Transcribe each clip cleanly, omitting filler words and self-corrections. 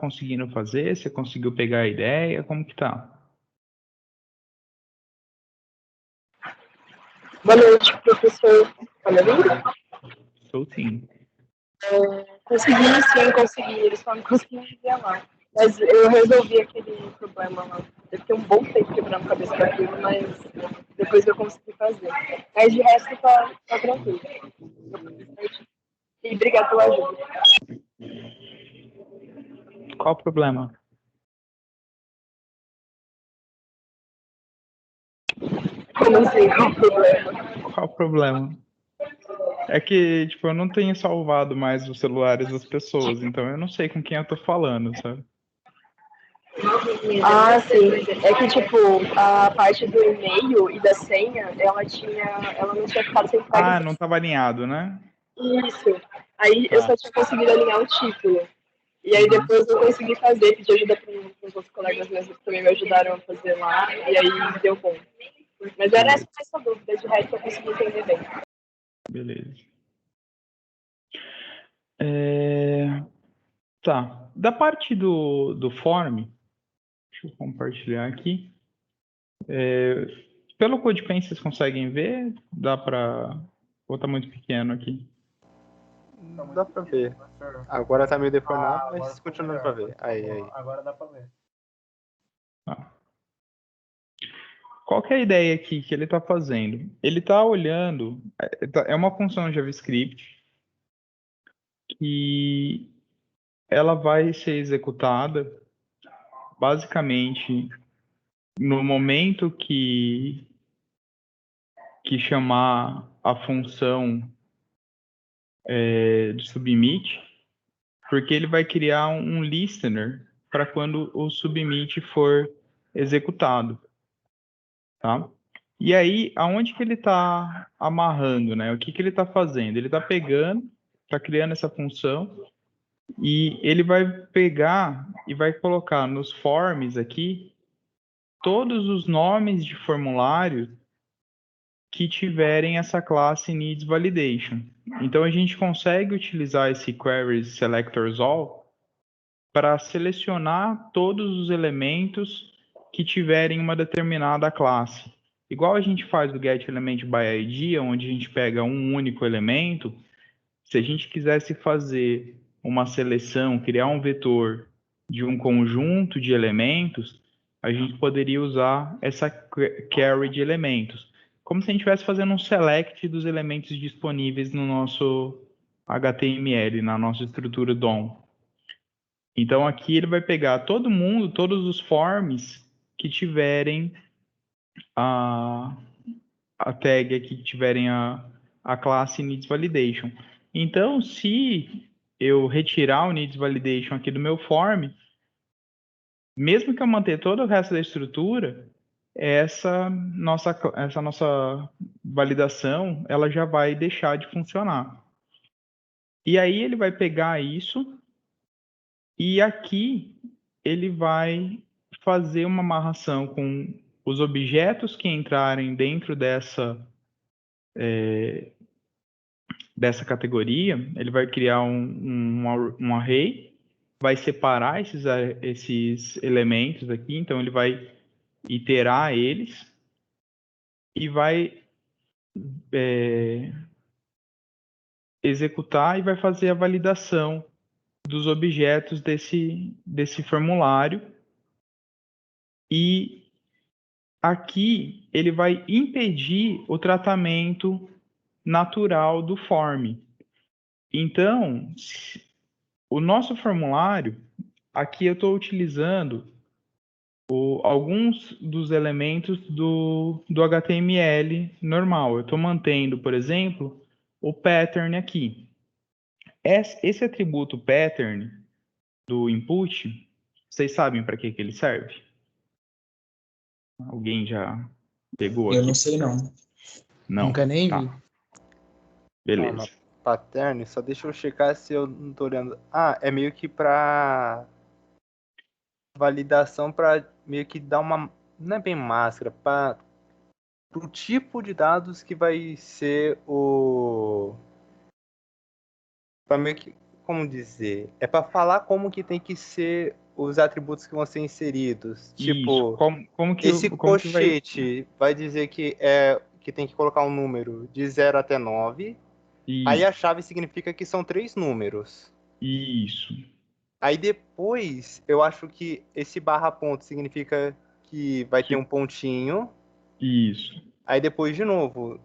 conseguindo fazer? Você conseguiu pegar a ideia? Como que tá? Boa noite, professor. Tá me ouvindo? Sou sim. Consegui. Eles só não conseguiram enviar lá. Mas eu resolvi aquele problema lá. Eu fiquei um bom tempo quebrando a cabeça daquilo, mas depois eu consegui fazer. Mas de resto tá tranquilo. E obrigado pela ajuda. Qual o problema? Como assim? Qual o problema? Qual o problema? É que, tipo, eu não tenho salvado mais os celulares das pessoas, então eu não sei com quem eu tô falando, sabe? Ah, sim. É que, tipo, a parte do e-mail e da senha, ela não tinha ficado Ah, centralizada. não tava alinhado, né? Isso. Aí eu Tá. só tinha conseguido alinhar o título. E aí Uhum. depois eu consegui fazer, pedi ajuda para os outros colegas meus que também me ajudaram a fazer lá, e aí deu bom. Mas era Beleza, essa dúvida, de resto eu consegui entender bem. beleza. Tá. Da parte do form, deixa eu compartilhar aqui. Pelo CodePen, vocês conseguem ver? Dá pra... Ou tá muito pequeno aqui? Dá pra ver. Agora tá meio deformado, mas continua pra ver. Aí. Agora dá pra ver. Tá. Qual que é a ideia aqui que ele está fazendo? Ele está olhando, é uma função JavaScript que ela vai ser executada basicamente no momento que chamar a função de submit, porque ele vai criar um listener para quando o submit for executado, tá? E aí, aonde que ele está amarrando, né? O que que ele está fazendo? Ele está pegando, está criando essa função e ele vai pegar e vai colocar nos forms aqui todos os nomes de formulário que tiverem essa classe needs validation. Então a gente consegue utilizar esse queries selectors all para selecionar todos os elementos que tiverem uma determinada classe. Igual a gente faz o get element by ID, onde a gente pega um único elemento, se a gente quisesse fazer uma seleção, criar um vetor de um conjunto de elementos, a gente poderia usar essa query de elementos, como se a gente estivesse fazendo um select dos elementos disponíveis no nosso HTML, na nossa estrutura DOM. Então aqui ele vai pegar todo mundo, todos os forms que tiverem a tag aqui, que tiverem a classe needs validation. Então, se eu retirar o needs validation aqui do meu form, mesmo que eu manter todo o resto da estrutura, essa nossa validação, ela já vai deixar de funcionar. E aí ele vai pegar isso e aqui ele vai fazer uma amarração com os objetos que entrarem dentro dessa categoria. Ele vai criar um array, vai separar esses elementos aqui, então ele vai iterar eles e vai executar e vai fazer a validação dos objetos desse formulário. E aqui ele vai impedir o tratamento natural do form. Então, o nosso formulário, aqui eu estou utilizando alguns dos elementos do HTML normal. Eu estou mantendo, por exemplo, o pattern aqui. Esse atributo pattern do input, vocês sabem para que ele serve? Alguém já pegou aqui? Eu não sei não. Não. Nunca nem Tá. vi. Beleza. Calma. Pattern, só deixa eu checar se eu não tô olhando. Ah, é meio que pra validação, pra meio que dar uma. Não é bem máscara, para o tipo de dados que vai ser o. Pra meio que. como dizer. É para falar como que tem que ser os atributos que vão ser inseridos. Isso. Tipo, Como que, esse como que vai... colchete vai dizer que tem que colocar um número de 0 até 9. Aí a Isso. chave significa que são 3 números. Isso. Aí depois, eu acho que esse barra ponto significa que vai ter um pontinho. Isso. Aí depois, de novo,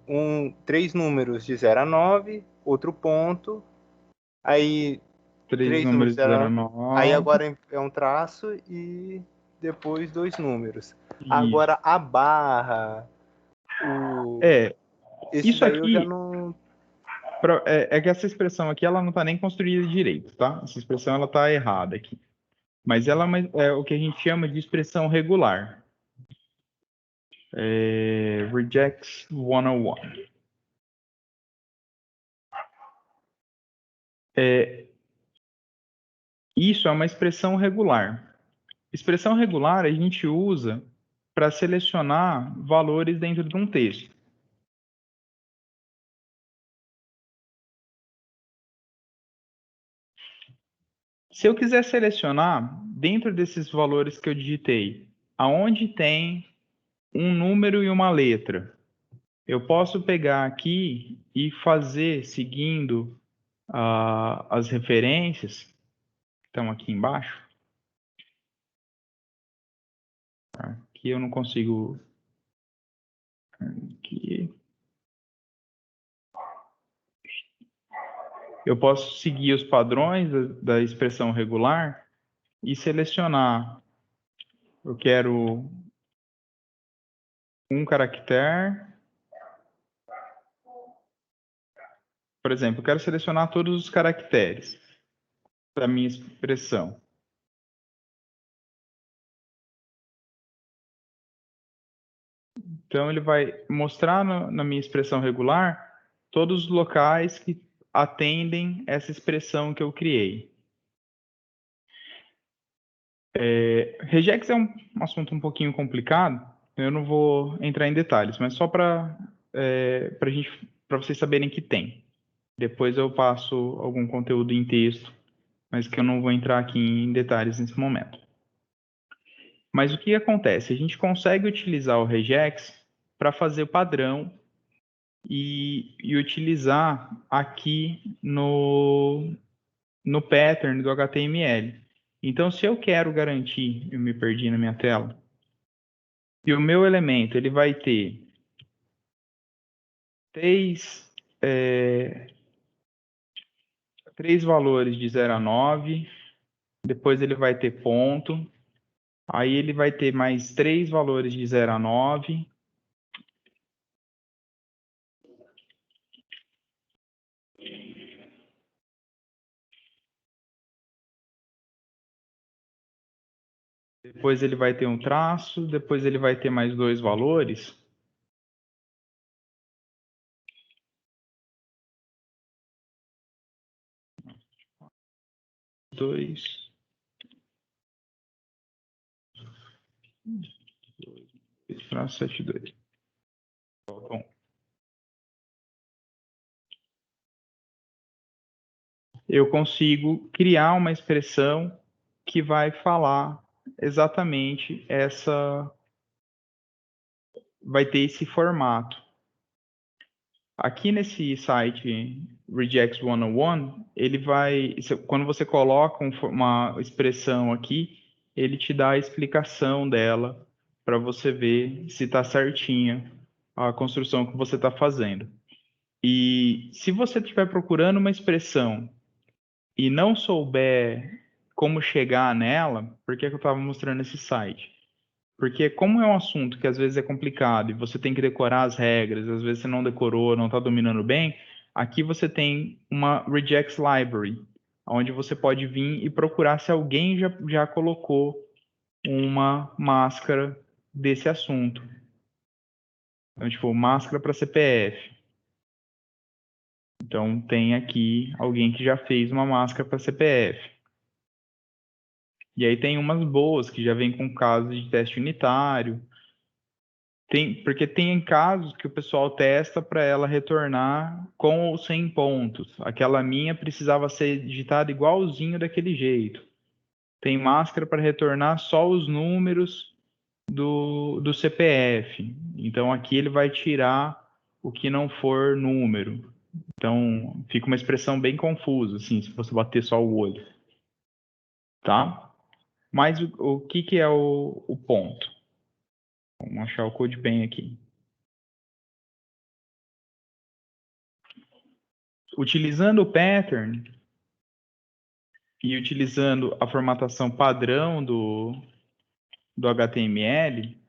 3 números de 0 a 9, outro ponto. Aí Três 3 números números de de 0 0 a a 9. Aí 9. agora é um traço e depois 2 números. Isso. Agora a barra, esse Isso daí eu já aqui, não. é que essa expressão aqui, ela não está nem construída direito, tá? Essa expressão, ela está errada aqui. Mas ela é o que a gente chama de expressão regular. Regex 101. Isso é uma expressão regular. Expressão regular a gente usa para selecionar valores dentro de um texto. Se eu quiser selecionar dentro desses valores que eu digitei, aonde tem um número e uma letra, eu posso pegar aqui e fazer seguindo as referências que estão aqui embaixo. Aqui eu não consigo. Aqui. Eu posso seguir os padrões da expressão regular e selecionar. Eu quero um caractere. Por exemplo, eu quero selecionar todos os caracteres da minha expressão. Então, ele vai mostrar na minha expressão regular todos os locais que atendem essa expressão que eu criei. Regex é um assunto um pouquinho complicado, eu não vou entrar em detalhes, mas só para vocês saberem que tem. Depois eu passo algum conteúdo em texto, mas que eu não vou entrar aqui em detalhes nesse momento. Mas o que acontece? A gente consegue utilizar o regex para fazer o padrão e utilizar aqui no pattern do HTML. Então, se eu quero garantir, eu me perdi na minha tela, e o meu elemento ele vai ter três valores de 0 a 9, depois ele vai ter ponto, aí ele vai ter mais 3 valores de 0 a 9, depois ele vai ter um traço, depois ele vai ter mais 2 valores. Traço 72. Bom, eu consigo criar uma expressão que vai falar exatamente vai ter esse formato. Aqui nesse site Regex 101, quando você coloca uma expressão aqui, ele te dá a explicação dela para você ver se está certinha a construção que você está fazendo. E se você estiver procurando uma expressão e não souber como chegar nela, por que eu estava mostrando esse site? Porque como é um assunto que às vezes é complicado e você tem que decorar as regras, às vezes você não decorou, não está dominando bem, aqui você tem uma Regex Library, onde você pode vir e procurar se alguém já colocou uma máscara desse assunto. Então, tipo, máscara para CPF. Então, tem aqui alguém que já fez uma máscara para CPF. E aí tem umas boas que já vem com casos de teste unitário. Porque tem casos que o pessoal testa para ela retornar com ou sem pontos. Aquela minha precisava ser digitada igualzinho daquele jeito. Tem máscara para retornar só os números do CPF. Então aqui ele vai tirar o que não for número. Então fica uma expressão bem confusa, assim, se você bater só o olho. Tá? Mas o que é o ponto? Vamos achar o CodePen aqui. Utilizando o pattern e utilizando a formatação padrão do HTML,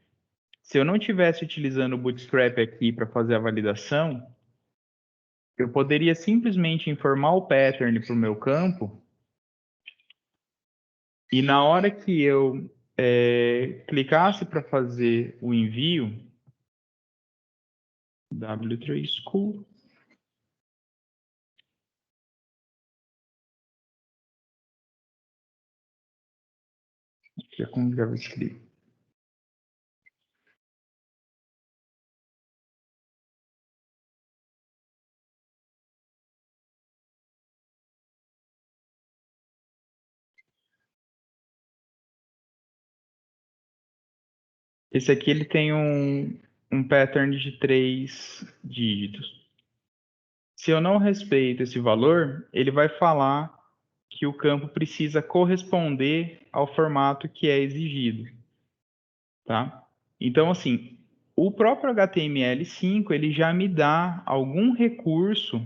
se eu não tivesse utilizando o Bootstrap aqui para fazer a validação, eu poderia simplesmente informar o pattern para o meu campo e na hora que eu clicasse para fazer o envio, W3 School, que é com JavaScript. Esse aqui ele tem um pattern de 3 dígitos. Se eu não respeito esse valor, ele vai falar que o campo precisa corresponder ao formato que é exigido, tá? Então, assim, o próprio HTML5 ele já me dá algum recurso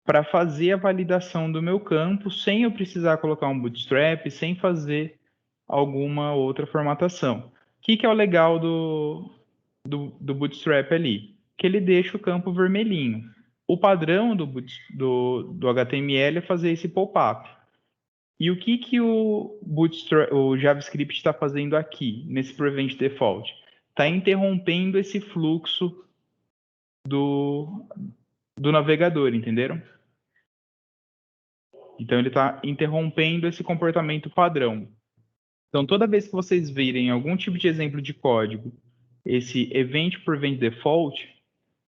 para fazer a validação do meu campo sem eu precisar colocar um bootstrap, sem fazer alguma outra formatação. O que é o legal do bootstrap ali? Que ele deixa o campo vermelhinho. O padrão do HTML é fazer esse pop-up. E o que o JavaScript está fazendo aqui, nesse Prevent Default? Está interrompendo esse fluxo do navegador, entenderam? Então, ele está interrompendo esse comportamento padrão. Então, toda vez que vocês virem algum tipo de exemplo de código, esse Event Prevent Default,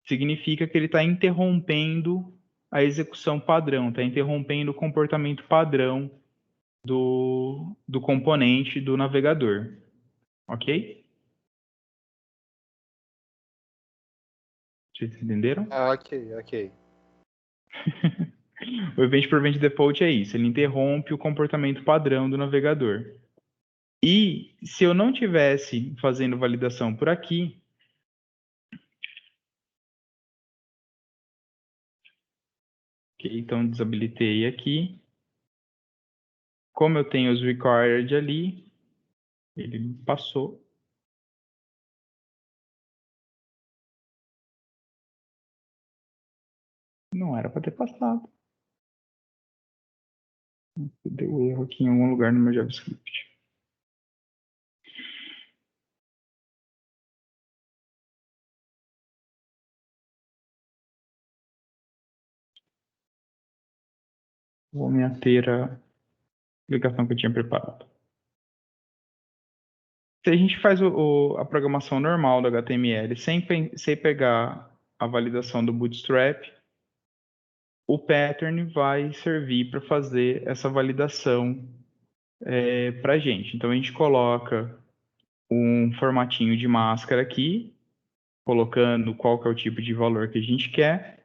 significa que ele está interrompendo a execução padrão, está interrompendo o comportamento padrão do componente do navegador. Ok? Vocês entenderam? Ok. O Event Prevent Default é isso, ele interrompe o comportamento padrão do navegador. E se eu não tivesse fazendo validação por aqui, ok, então desabilitei aqui. Como eu tenho os required ali, ele passou. Não era para ter passado. Deu erro aqui em algum lugar no meu JavaScript. Vou me ater à explicação que eu tinha preparado. Se a gente faz a programação normal do HTML sem pegar a validação do Bootstrap, o pattern vai servir para fazer essa validação para a gente. Então a gente coloca um formatinho de máscara aqui, colocando qual que é o tipo de valor que a gente quer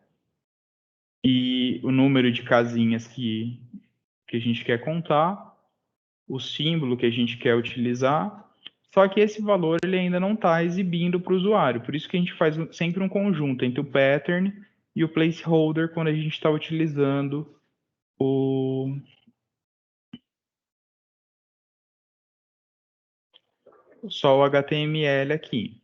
e o número de casinhas que a gente quer contar, o símbolo que a gente quer utilizar, só que esse valor ele ainda não está exibindo para o usuário. Por isso que a gente faz sempre um conjunto entre o pattern e o placeholder quando a gente está utilizando só o HTML aqui.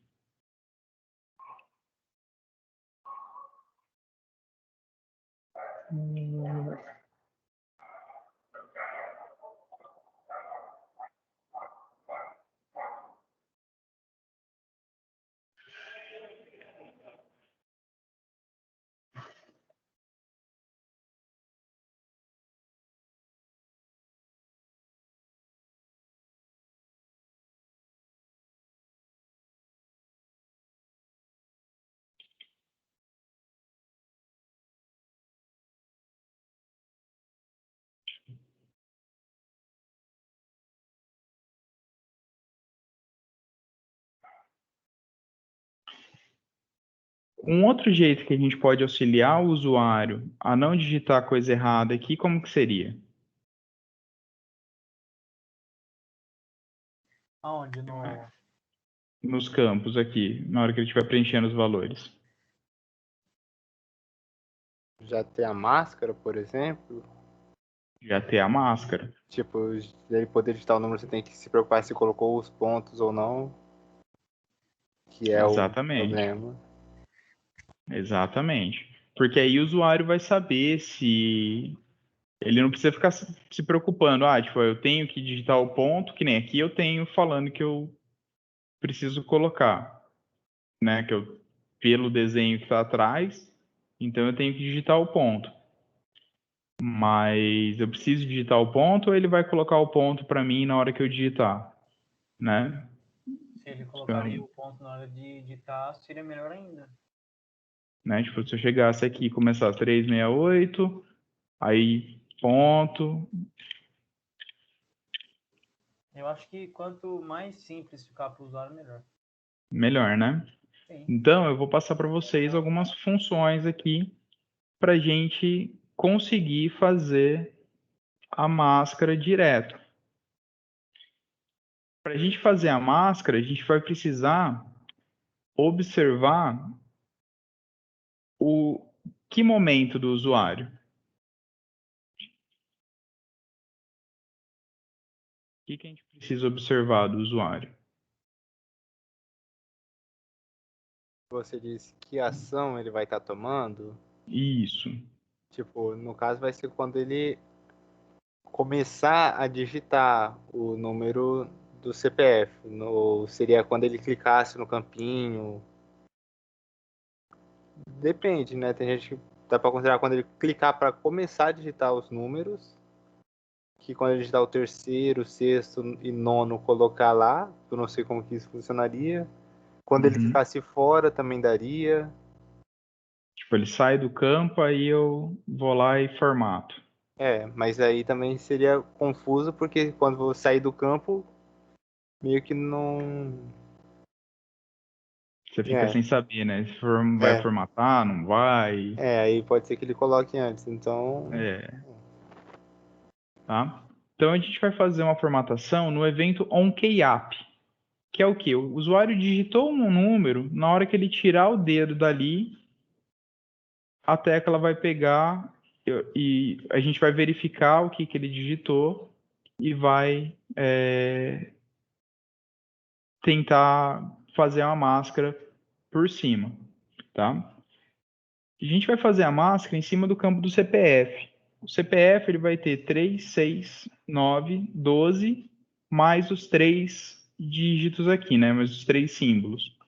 Um outro jeito que a gente pode auxiliar o usuário a não digitar coisa errada aqui, como que seria? Aonde? Nos campos aqui, na hora que ele estiver preenchendo os valores. Já ter a máscara, por exemplo. Já ter a máscara. Tipo, ele poder digitar o número, você tem que se preocupar se colocou os pontos ou não. Que é o Exatamente. problema. Exatamente. Porque aí o usuário vai saber se... Ele não precisa ficar se preocupando. Ah, tipo, eu tenho que digitar o ponto, que nem aqui eu tenho falando que eu preciso colocar, né? Que eu, pelo desenho que está atrás, então eu tenho que digitar o ponto. Mas eu preciso digitar o ponto ou ele vai colocar o ponto para mim na hora que eu digitar, né? Se ele colocaria o ponto na hora de digitar, seria melhor ainda. Né? Tipo, se eu chegasse aqui e começar 368, aí ponto. Eu acho que quanto mais simples ficar para o usuário, melhor. Melhor, né? Sim. Então, eu vou passar para vocês algumas funções aqui para a gente conseguir fazer a máscara direto. Para a gente fazer a máscara, a gente vai precisar observar o que momento do usuário. O que a gente precisa observar do usuário? Você disse que ação ele vai estar tomando. Isso. Tipo, no caso vai ser quando ele começar a digitar o número do CPF. Seria quando ele clicasse no campinho. Depende, né? Tem gente que dá para considerar quando ele clicar para começar a digitar os números. Que quando ele digitar o terceiro, sexto e nono, colocar lá. Eu não sei como que isso funcionaria. Quando ele ficasse fora, também daria. Tipo, ele sai do campo, aí eu vou lá e formato. Mas aí também seria confuso, porque quando você sair do campo, meio que não. Você fica sem saber, né? Se vai formatar, não vai. Aí pode ser que ele coloque antes, então. Tá? Então a gente vai fazer uma formatação no evento onKeyApp, que é o quê? O usuário digitou um número, na hora que ele tirar o dedo dali, a tecla vai pegar e a gente vai verificar o que ele digitou e vai tentar fazer uma máscara por cima, tá? A gente vai fazer a máscara em cima do campo do CPF. O CPF ele vai ter 3, 6, 9, 12, mais os 3 dígitos aqui, né? Mais os 3 símbolos.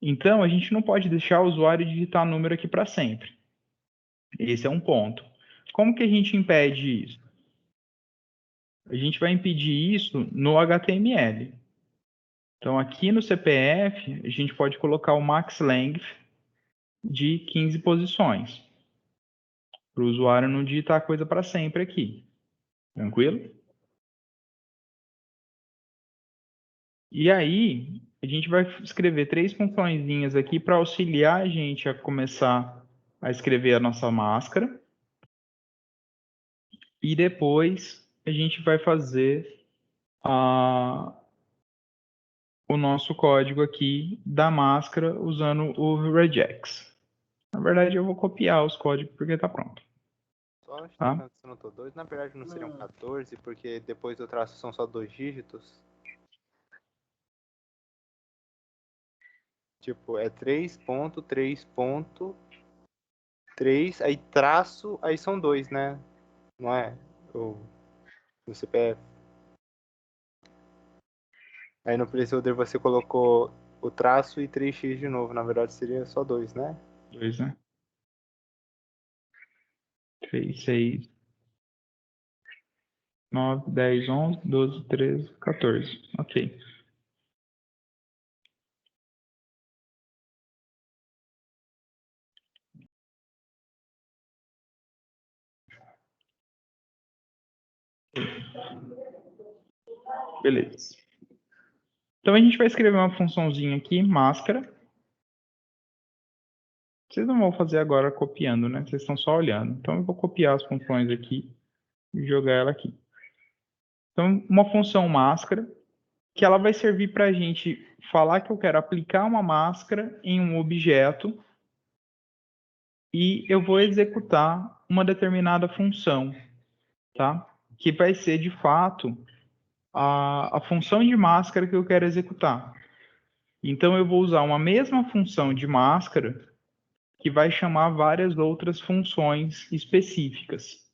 Então, a gente não pode deixar o usuário digitar número aqui para sempre. Esse é um ponto. Como que a gente impede isso? A gente vai impedir isso no HTML. Então, aqui no CPF, a gente pode colocar o max length de 15 posições, para o usuário não digitar a coisa para sempre aqui. Tranquilo? E aí, a gente vai escrever 3 funçõezinhas aqui para auxiliar a gente a começar a escrever a nossa máscara. E depois a gente vai fazer o nosso código aqui da máscara usando o regex. Na verdade, eu vou copiar os códigos porque está pronto. Só acho que Tá? eu não tô doido. Na verdade, não seriam 14, porque depois do traço são só 2 dígitos. Tipo, é 3.3.3, aí traço, aí são 2, né? Não é? O CPF. Aí no placeholder você colocou o traço e 3x de novo. Na verdade, seria só 2, né? 2, né? 3, 6, 9, 10, 11, 12, 13, 14. Ok. Beleza. Então a gente vai escrever uma funçãozinha aqui, máscara. Vocês não vão fazer agora copiando, né? Vocês estão só olhando. Então eu vou copiar as funções aqui e jogar ela aqui. Então, uma função máscara, que ela vai servir para a gente falar que eu quero aplicar uma máscara em um objeto e eu vou executar uma determinada função, tá? Que vai ser, de fato, a função de máscara que eu quero executar. Então, eu vou usar uma mesma função de máscara que vai chamar várias outras funções específicas.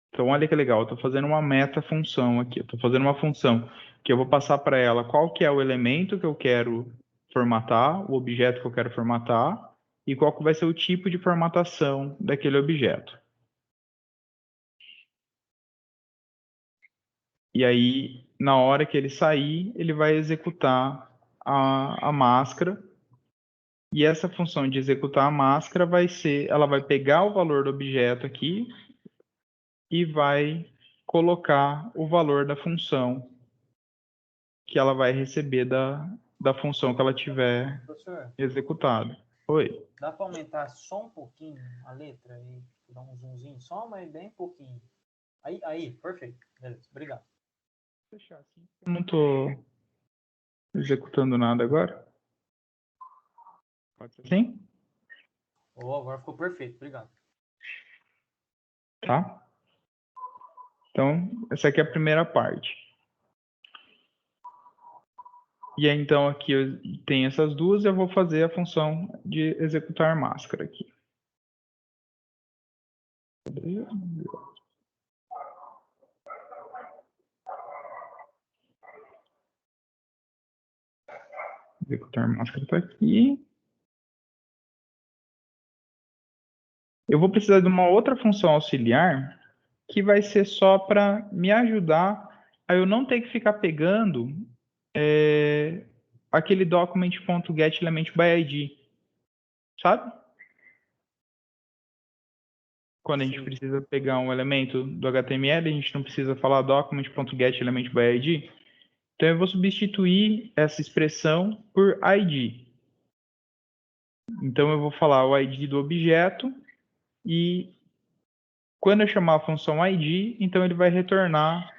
Então, olha que legal, eu estou fazendo uma meta-função aqui. Eu estou fazendo uma função que eu vou passar para ela qual que é o elemento que eu quero formatar, o objeto que eu quero formatar, e qual que vai ser o tipo de formatação daquele objeto. E aí, na hora que ele sair, ele vai executar a máscara. E essa função de executar a máscara vai ser, ela vai pegar o valor do objeto aqui e vai colocar o valor da função que ela vai receber da função que ela tiver Professor, executado. Oi. dá para aumentar só um pouquinho a letra e dar um zoomzinho só, mas bem pouquinho. Aí, perfeito. Beleza, obrigado. Fechar assim. Eu não estou executando nada agora. Pode ser assim? Oh, agora ficou perfeito, obrigado. Tá? Então, essa aqui é a primeira parte. E aí, então, aqui eu tenho essas duas e eu vou fazer a função de executar máscara aqui. Executar máscara está aqui. Eu vou precisar de uma outra função auxiliar que vai ser só para me ajudar a eu não ter que ficar pegando aquele document.getElementById, sabe? Quando a gente Sim. precisa pegar um elemento do HTML, a gente não precisa falar document.getElementById. Então eu vou substituir essa expressão por ID. Então eu vou falar o ID do objeto e quando eu chamar a função ID, então ele vai retornar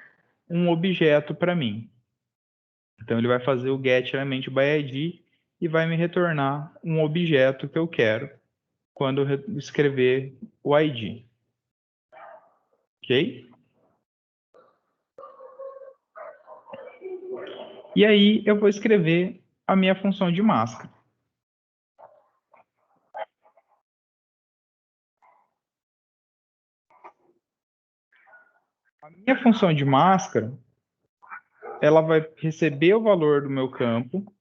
um objeto para mim. Então ele vai fazer o getElementById e vai me retornar um objeto que eu quero quando eu escrever o ID. Ok? E aí eu vou escrever a minha função de máscara. A minha função de máscara, ela vai receber o valor do meu campo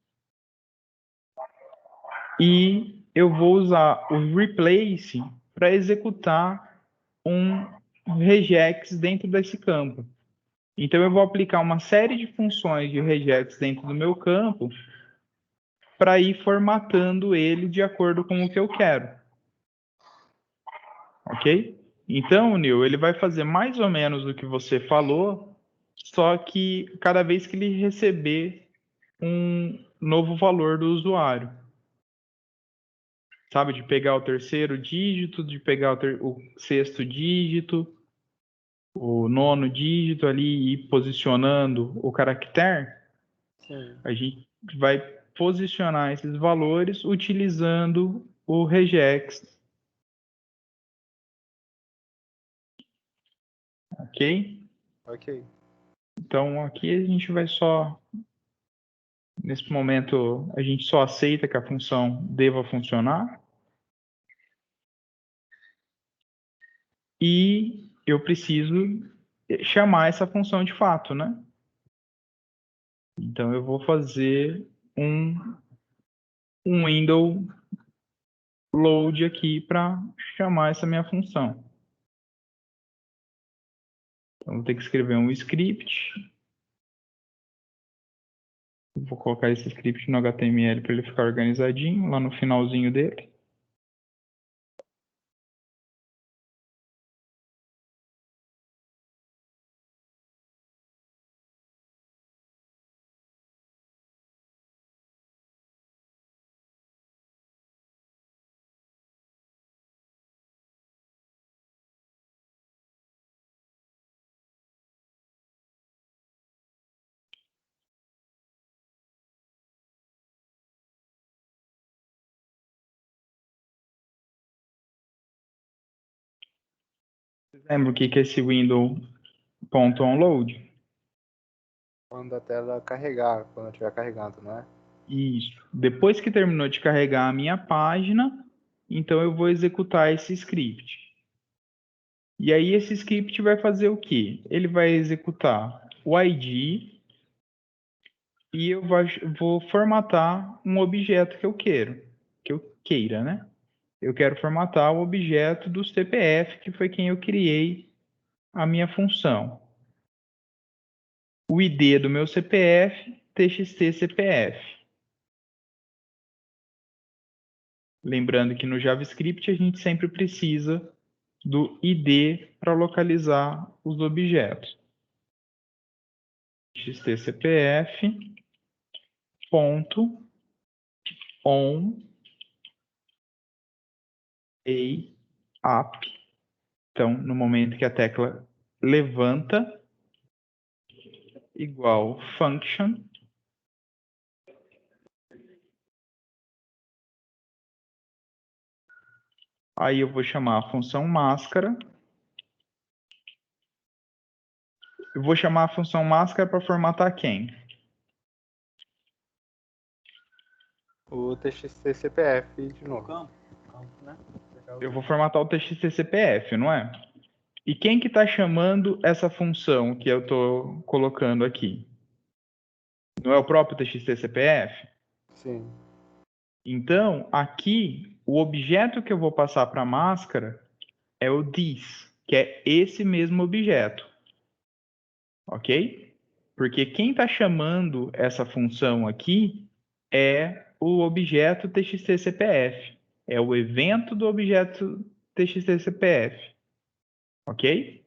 e eu vou usar o replace para executar um regex dentro desse campo. Então eu vou aplicar uma série de funções de regex dentro do meu campo para ir formatando ele de acordo com o que eu quero. Ok? Então, Nil, ele vai fazer mais ou menos o que você falou, só que cada vez que ele receber um novo valor do usuário. Sabe, de pegar o terceiro dígito, de pegar o sexto dígito, o nono dígito ali e ir posicionando o caractere. Sim. A gente vai posicionar esses valores utilizando o regex. Ok? Ok. Então aqui a gente vai só, nesse momento, a gente só aceita que a função deva funcionar. E eu preciso chamar essa função de fato, né? Então eu vou fazer um window load aqui para chamar essa minha função. Então vou ter que escrever um script. Vou colocar esse script no HTML para ele ficar organizadinho lá no finalzinho dele. Lembra o que que é esse window.onload? Quando a tela carregar, quando estiver carregando, não é? Isso. Depois que terminou de carregar a minha página, então eu vou executar esse script. E aí esse script vai fazer o quê? Ele vai executar o ID e eu vou formatar um objeto que eu queira, né? Eu quero formatar o objeto do CPF, que foi quem eu criei a minha função. O ID do meu CPF, TXT CPF. Lembrando que no JavaScript a gente sempre precisa do ID para localizar os objetos. TXT CPF ponto on a app. Então, no momento que a tecla levanta, igual function. Aí eu vou chamar a função máscara. Eu vou chamar a função máscara para formatar quem? O TXT CPF de O novo. campo, né? Eu vou formatar o TXT CPF, não é? E quem que está chamando essa função que eu estou colocando aqui? Não é o próprio TXT CPF? Sim. Então, aqui, o objeto que eu vou passar para a máscara é o this, que é esse mesmo objeto. Ok? Porque quem está chamando essa função aqui é o objeto TXT CPF. É o evento do objeto TXT CPF. Ok?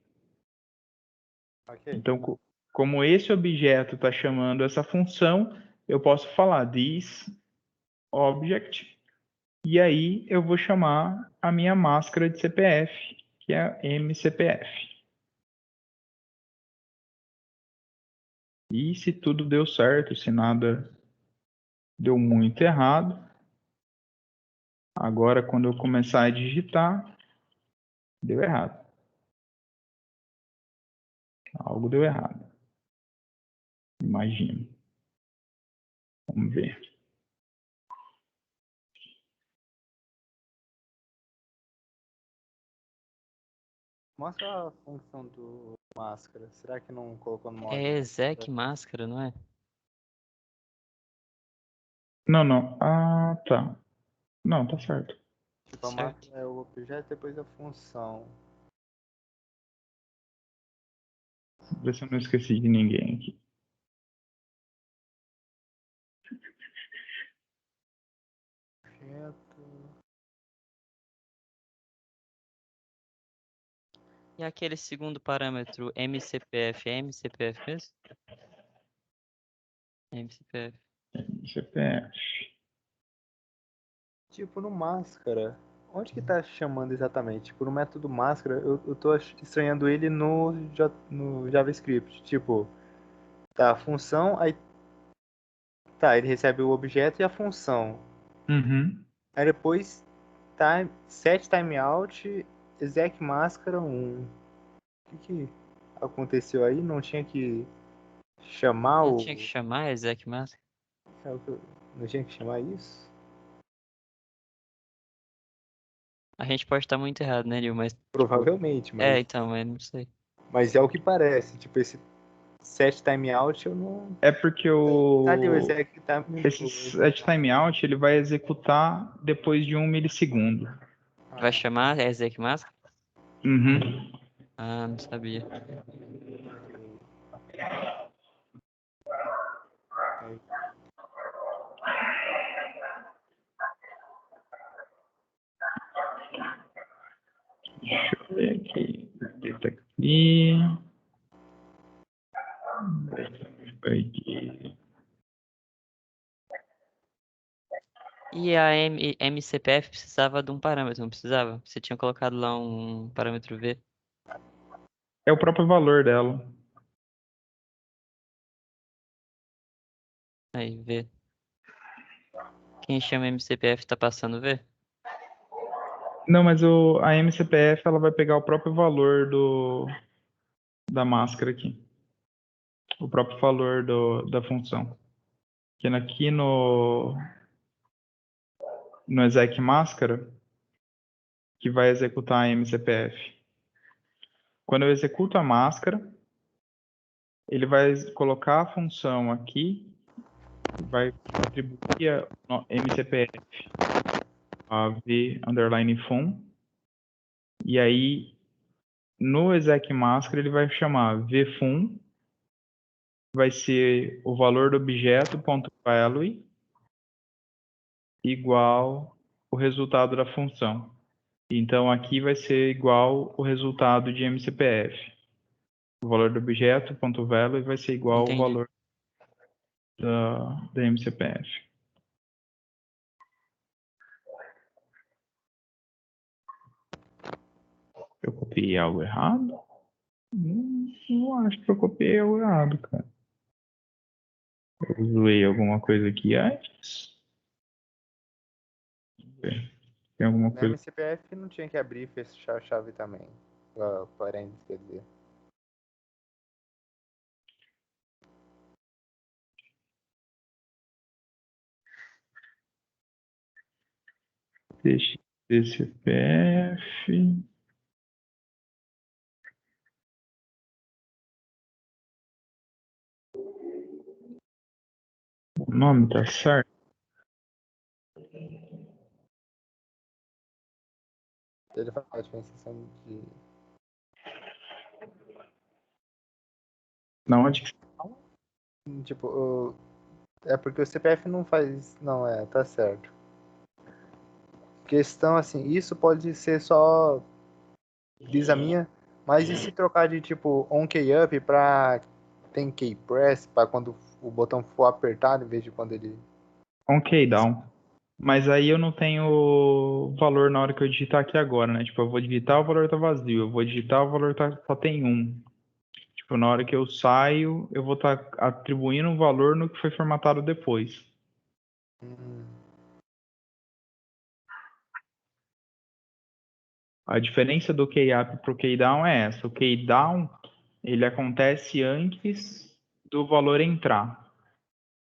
Ok. Então, como esse objeto está chamando essa função, eu posso falar this object, e aí eu vou chamar a minha máscara de CPF, que é a MCPF. E se tudo deu certo, se nada deu muito errado, agora quando eu começar a digitar, deu errado. Algo deu errado. Imagino. Vamos ver. Mostra a função do máscara. Será que não colocou no modo? É exec máscara, não é? Não, não. Ah, tá. Não, tá certo. Tipo, a Certo. máscara é o objeto depois a função. Ver se eu não esqueci de ninguém aqui. Objeto. E aquele segundo parâmetro MCPF, é MCPF mesmo? MCPF. CPF. Tipo, no máscara. Onde que tá chamando exatamente? Tipo, no método máscara, eu tô estranhando ele no JavaScript. Tipo, tá, a função, aí tá, ele recebe o objeto e a função. Uhum. Aí depois set timeout, exec máscara 1. O que aconteceu aí? Não tinha que chamar Não o. tinha que chamar exec máscara? Não tinha que chamar isso? A gente pode estar muito errado, né, Nil? Mas, Provavelmente, é, então, mas não sei. mas é o que parece. Tipo, esse set timeout eu não. É porque Cadê o exec esse set timeout ele vai executar depois de 1 milissegundo. Vai chamar exec máscara? Uhum. Ah, não sabia. Deixa eu ver aqui. Data aqui. Aqui. E a MCPF precisava de um parâmetro, não precisava? Você tinha colocado lá um parâmetro V. É o próprio valor dela. Aí, V. Quem chama MCPF tá passando V? Não, mas a MCPF ela vai pegar o próprio valor da máscara aqui. O próprio valor da função. Que aqui no exec máscara, que vai executar a MCPF. Quando eu executo a máscara, ele vai colocar a função aqui, vai atribuir a MCPF a v underline fun, e aí no exec máscara ele vai chamar vfun, vai ser o valor do objeto ponto value igual o resultado da função. Então aqui vai ser igual o resultado de MCPF. O valor do objeto ponto value vai ser igual ao Entendi. valor da MCPF. Eu copiei algo errado? Não acho que eu copiei algo errado, cara. Eu zoei alguma coisa aqui antes. Vamos ver. Tem alguma Na coisa. MCPF não tinha que abrir e fechar a chave também. Parênteses, quer dizer. Deixa esse CPF. O nome tá certo? Ele faz a diferenciação de. Na onde que Tipo, é porque o CPF não faz. Não, tá certo. Questão assim, isso pode ser só. Diz a minha. Mas e se trocar de tipo on key up pra tem key press, pra quando o botão for apertado em vez de quando ele. Ok, down. Mas aí eu não tenho valor na hora que eu digitar aqui agora, né? Tipo, eu vou digitar, o valor tá vazio. Eu vou digitar, o valor só tem 1. Tipo, na hora que eu saio, eu vou estar atribuindo um valor no que foi formatado depois. Hum, A diferença do key-up para o key-down é essa. O key-down, ele acontece antes do valor entrar.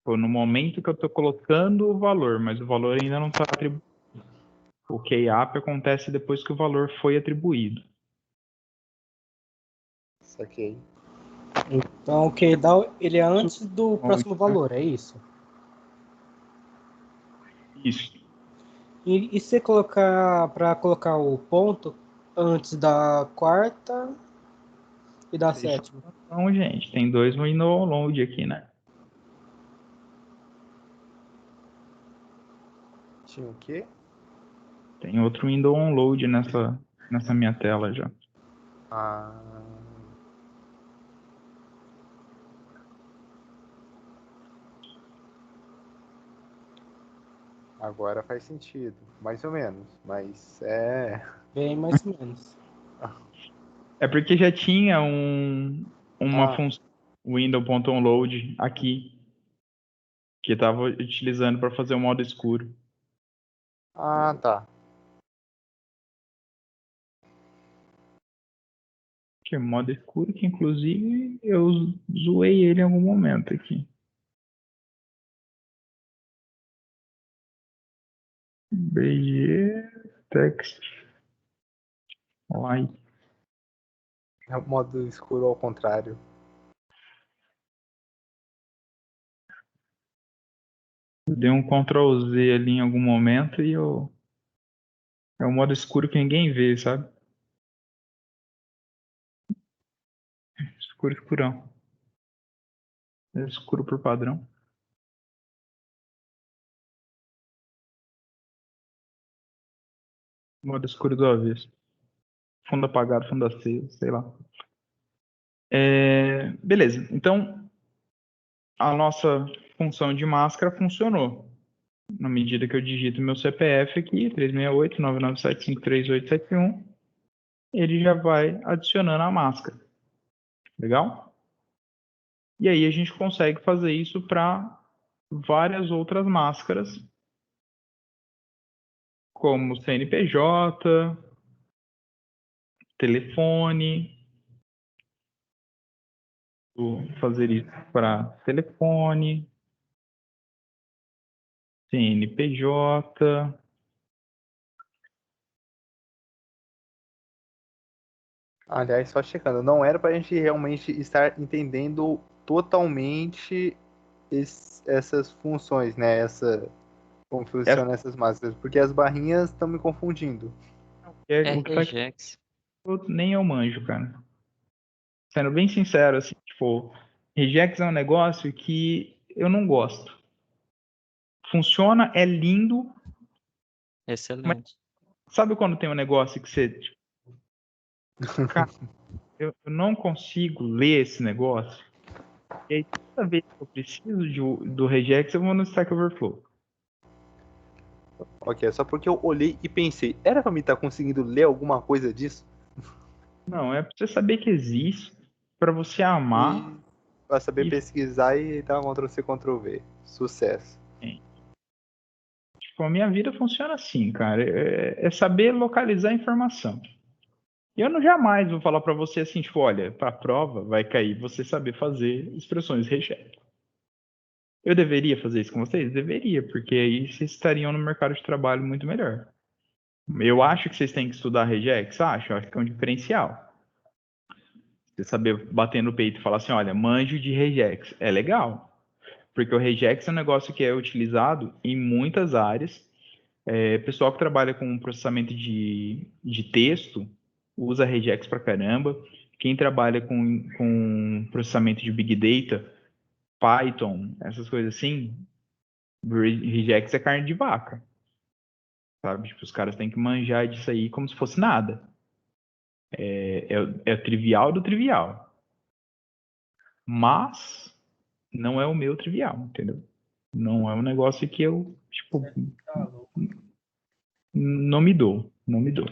Tipo, no momento que eu estou colocando o valor, mas o valor ainda não está atribuído. O key-up acontece depois que o valor foi atribuído. saquei. Então o keydown ele é antes do próximo valor, é isso? Isso. E se colocar para colocar o ponto antes da quarta e da Deixa sétima? Então, gente, tem 2 window load aqui, né? Tinha o quê? Tem outro window load nessa minha tela já. Ah. Agora faz sentido. Mais ou menos. Mas Bem mais ou menos. É porque já tinha uma Ah, função window.onload aqui que eu estava utilizando para fazer o modo escuro. tá. Que é o modo escuro que inclusive eu zoei ele em algum momento aqui. BG text light. É o modo escuro ao contrário. Eu dei um Ctrl Z ali em algum momento e é um modo escuro que ninguém vê, sabe? Escuro, escurão. É escuro por padrão. Modo escuro do avesso. Fundo apagado, fundo aceso, sei lá. Beleza. Então, a nossa função de máscara funcionou. Na medida que eu digito meu CPF aqui, 368-997-53871, ele já vai adicionando a máscara. Legal? E aí a gente consegue fazer isso para várias outras máscaras como CNPJ, telefone. Vou fazer isso para telefone, CNPJ. Aliás, só checando, não era pra gente realmente estar entendendo totalmente essas funções, né? Como funcionam essas máscaras, porque as barrinhas estão me confundindo. É O que tá aqui, regex. nem eu manjo, cara. Sendo bem sincero, assim, tipo, regex é um negócio que eu não gosto. Funciona, é lindo, mas Excelente. sabe quando tem um negócio que você, tipo, cara, eu não consigo ler esse negócio? E aí, toda vez que eu preciso do regex, eu vou no Stack Overflow. Ok, só porque eu olhei e pensei, era pra mim estar conseguindo ler alguma coisa disso? Não, é pra você saber que existe, pra você amar E pra saber e pesquisar e dar um Ctrl-C, Ctrl-V. Sucesso. tipo, a minha vida funciona assim, cara. É saber localizar a informação. E eu não jamais vou falar pra você assim, tipo, olha, pra prova vai cair você saber fazer expressões regex. Eu deveria fazer isso com vocês? Deveria, porque aí vocês estariam no mercado de trabalho muito melhor. Eu acho que vocês têm que estudar regex? Acho que é um diferencial. Você saber bater no peito e falar assim, olha, manjo de regex. É legal. Porque o regex é um negócio que é utilizado em muitas áreas. Pessoal que trabalha com processamento de texto usa regex pra caramba. Quem trabalha com processamento de Big Data, Python, essas coisas assim, regex é carne de vaca. Sabe? Tipo, os caras têm que manjar disso aí como se fosse nada. É o trivial do trivial. Mas não é o meu trivial, entendeu? Não é um negócio que eu, tipo, Tá louco. não me dou. Não me dou.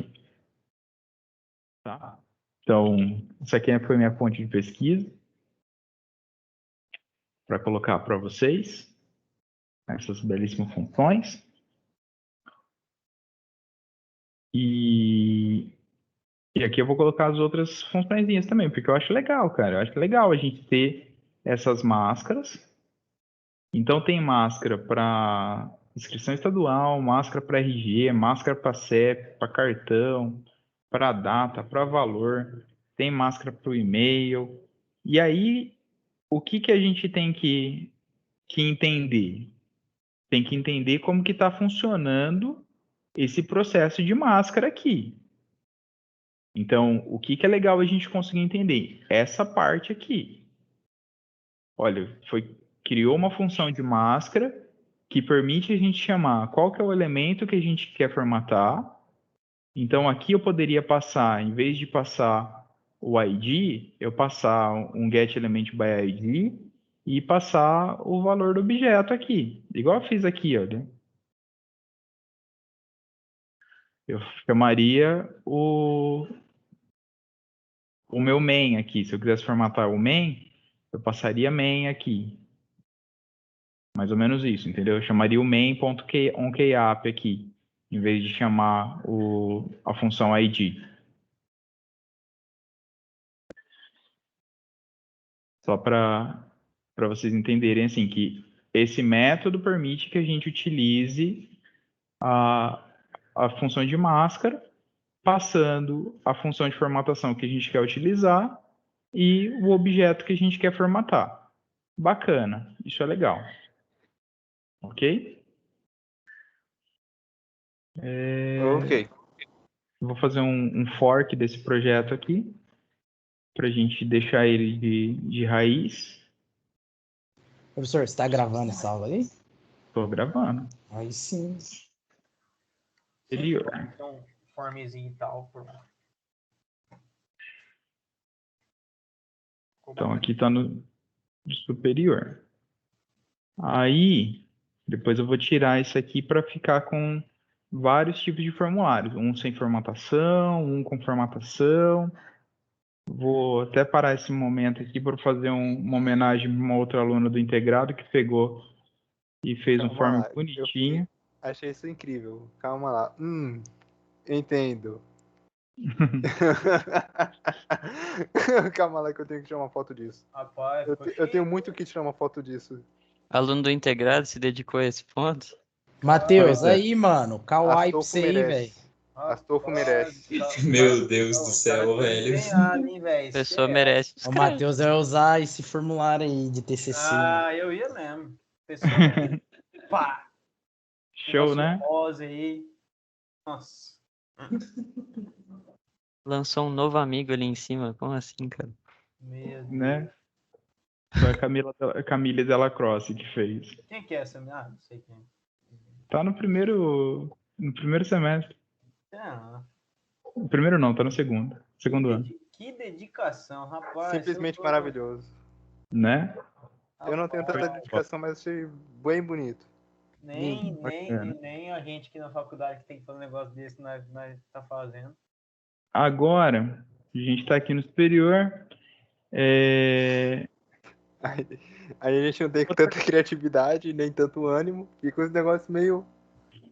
Tá? Então, essa aqui foi minha fonte de pesquisa para colocar para vocês essas belíssimas funções. E aqui eu vou colocar as outras funçõezinhas também, porque eu acho legal, cara. Eu acho legal a gente ter essas máscaras. Então tem máscara para inscrição estadual, máscara para RG, máscara para CEP, para cartão, para data, para valor. Tem máscara para o e-mail. E aí, o que a gente tem que entender? Tem que entender como que está funcionando esse processo de máscara aqui. Então, o que é legal a gente conseguir entender? Essa parte aqui. Olha, criou uma função de máscara que permite a gente chamar qual que é o elemento que a gente quer formatar. Então, aqui eu poderia passar, em vez de passar o ID, eu passar um getElementById e passar o valor do objeto aqui. Igual eu fiz aqui, olha. Eu chamaria o meu main aqui. Se eu quisesse formatar o main, eu passaria main aqui. Mais ou menos isso, entendeu? Eu chamaria o main.onKeyApp aqui, em vez de chamar a função ID. Só para vocês entenderem assim que esse método permite que a gente utilize a função de máscara, passando a função de formatação que a gente quer utilizar e o objeto que a gente quer formatar. Bacana, isso é legal. Ok? Ok. Vou fazer um fork desse projeto aqui, para a gente deixar ele de raiz. Professor, você está gravando essa aula aí? Estou gravando. Aí sim. Exterior. Então, formezinho e tal. Então aqui está no superior. Aí, depois eu vou tirar isso aqui para ficar com vários tipos de formulários. Um sem formatação, um com formatação. Vou até parar esse momento aqui para fazer uma homenagem para uma outra aluna do integrado que pegou e fez um Calma form lá, bonitinho. Achei isso incrível. Calma lá. Entendo. Calma lá que eu tenho que tirar uma foto disso. Rapaz, Eu tenho muito que tirar uma foto disso. Aluno do integrado se dedicou a esse ponto? Matheus, Pois é. aí, mano. Kawaii pra Astolfo você aí, velho. merece. Astolfo merece. Meu Deus do céu, velho. A pessoa merece. O Matheus vai usar esse formulário aí de TCC. Ah, eu ia mesmo. Pessoa, pá, Show, né? rosa aí. Nossa. Lançou um novo amigo ali em cima. Como assim, cara? Meu Deus. Né? Foi a Camille Delacrosse que fez. Quem que é essa? Ah, não sei quem. Tá no primeiro semestre. Ah, No primeiro não, tá no segundo ano. que dedicação, rapaz. Simplesmente maravilhoso. Né? Eu não tenho tanta dedicação, mas achei bem bonito. Nem a gente aqui na faculdade que tem que fazer um negócio desse, nós tá fazendo. Agora, a gente tá aqui no superior. Aí a gente não tem tanta criatividade, nem tanto ânimo. Fica uns negócios meio...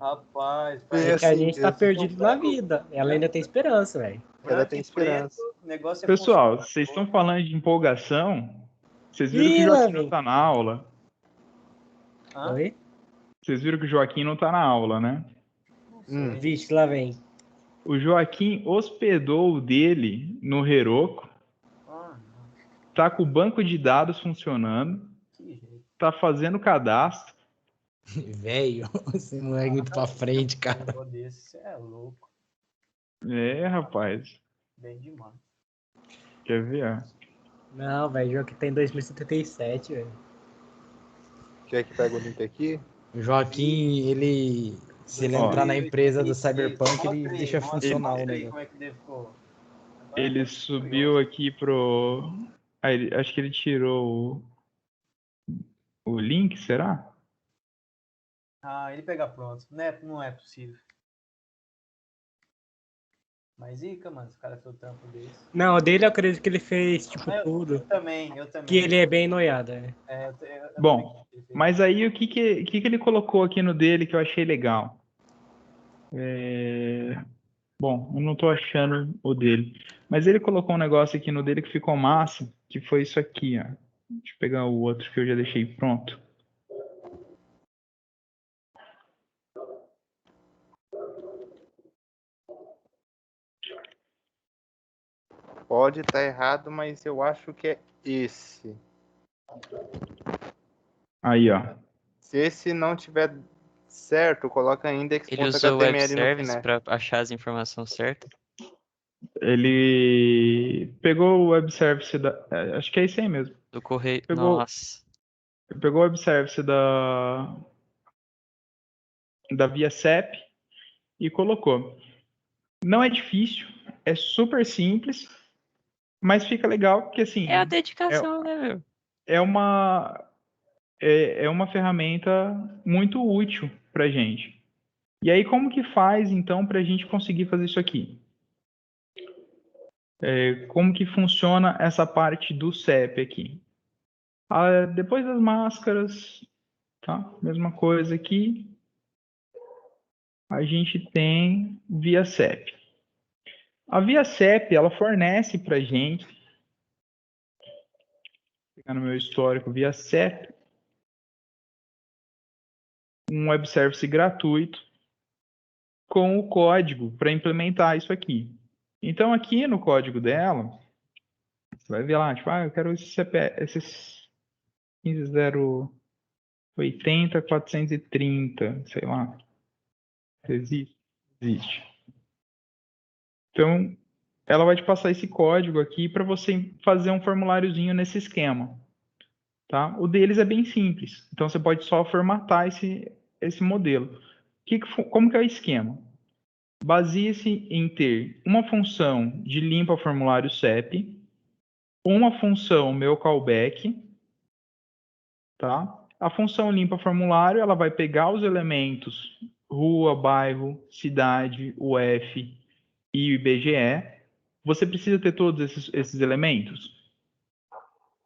Rapaz, É É que a assim gente tá mesmo. perdido na vida. Ela ainda tem esperança, velho. Ela tem esperança. O negócio é Pessoal, funcionar. vocês estão falando de empolgação. Vocês viram que Ih, o Joaquim Lavi. não tá na aula. Hã? Oi? Vocês viram que o Joaquim não tá na aula, né? Não sei. Vixe, lá vem. O Joaquim hospedou o dele no Heroku. Ah, não. Tá com o banco de dados funcionando. Que jeito. Tá fazendo cadastro. Velho, esse moleque é muito pra frente, cara. Um negócio desse, cê é louco. É, rapaz. Bem demais. Quer ver? Não, velho, o jogo que tem 2077, velho. Quer que pegue o link aqui? O Joaquim, ele. Se ele Ó. entrar na empresa do Cyberpunk, ele Mostra aí, deixa mostra funcionar aí o negócio. como é que deve ficou. Ele subiu aqui pro... acho que ele tirou o link, será? Ah, ele pega pronto. Não é possível. Mas Ica, mano, esse cara fez o trampo desse. Não, o dele eu acredito que ele fez, tipo, Eu tudo. também. Que ele é bem noiado, né? Bom, mas aí o que ele colocou aqui no dele que eu achei legal? Bom, eu não tô achando o dele. Mas ele colocou um negócio aqui no dele que ficou massa, que foi isso aqui, ó. Deixa eu pegar o outro que eu já deixei pronto. Pode estar errado, mas eu acho que é esse. Aí, ó. Se esse não tiver certo, coloca Ele usou o web index.html no service final. pra achar as informações certas. Ele pegou o web service da... acho que é isso aí mesmo. Do correio. Pegou- Nossa. Pegou o web service da ViaCep e colocou. Não é difícil, é super simples, mas fica legal porque assim É a dedicação, né, meu? é uma ferramenta muito útil para gente. E aí como que faz então para a gente conseguir fazer isso aqui? Como que funciona essa parte do CEP aqui? Depois das máscaras, tá? Mesma coisa aqui. A gente tem ViaCep. A ViaCep, ela fornece para a gente, vou pegar no meu histórico, ViaCep, um web service gratuito com o código para implementar isso aqui. Então, aqui no código dela, você vai ver lá, tipo, eu quero esses 15080, 430, sei lá. Existe. Então, ela vai te passar esse código aqui para você fazer um formuláriozinho nesse esquema. Tá? O deles é bem simples. Então, você pode só formatar esse modelo. Como que é o esquema? Baseia-se em ter uma função de limpa formulário CEP, uma função meu callback, tá? A função limpa formulário, ela vai pegar os elementos rua, bairro, cidade, UF e o IBGE. Você precisa ter todos esses elementos?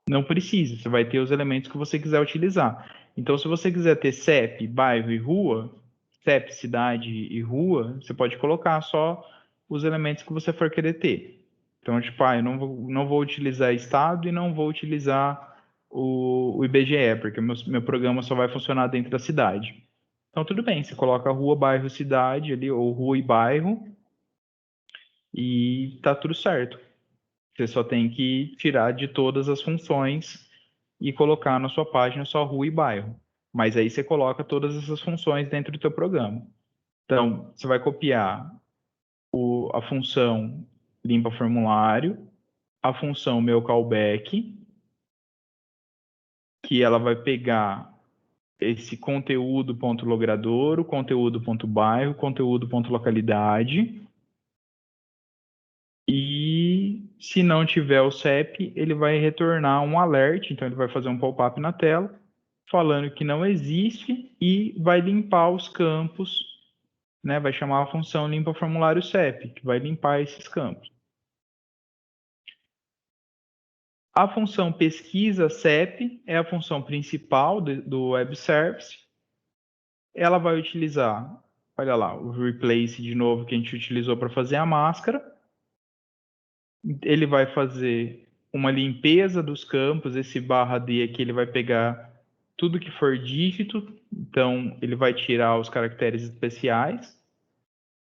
Não precisa, você vai ter os elementos que você quiser utilizar. Então, se você quiser ter CEP, bairro e rua, CEP, cidade e rua, você pode colocar só os elementos que você for querer ter. Então, tipo, eu não vou utilizar estado e não vou utilizar o IBGE, porque meu programa só vai funcionar dentro da cidade. Então, tudo bem, você coloca rua, bairro, cidade ali, ou rua e bairro, e tá tudo certo. Você só tem que tirar de todas as funções e colocar na sua página só rua e bairro. Mas aí você coloca todas essas funções dentro do teu programa. Então, você vai copiar a função limpa formulário, a função meu callback, que ela vai pegar esse conteúdo.logradouro, conteúdo.bairro, conteúdo.localidade. E se não tiver o CEP, ele vai retornar um alert, então ele vai fazer um pop-up na tela, falando que não existe e vai limpar os campos, né? Vai chamar a função limpa formulário CEP, que vai limpar esses campos. A função pesquisa CEP é a função principal do web service. Ela vai utilizar, olha lá, o replace de novo que a gente utilizou para fazer a máscara. Ele vai fazer uma limpeza dos campos, esse /d aqui ele vai pegar tudo que for dígito, então ele vai tirar os caracteres especiais,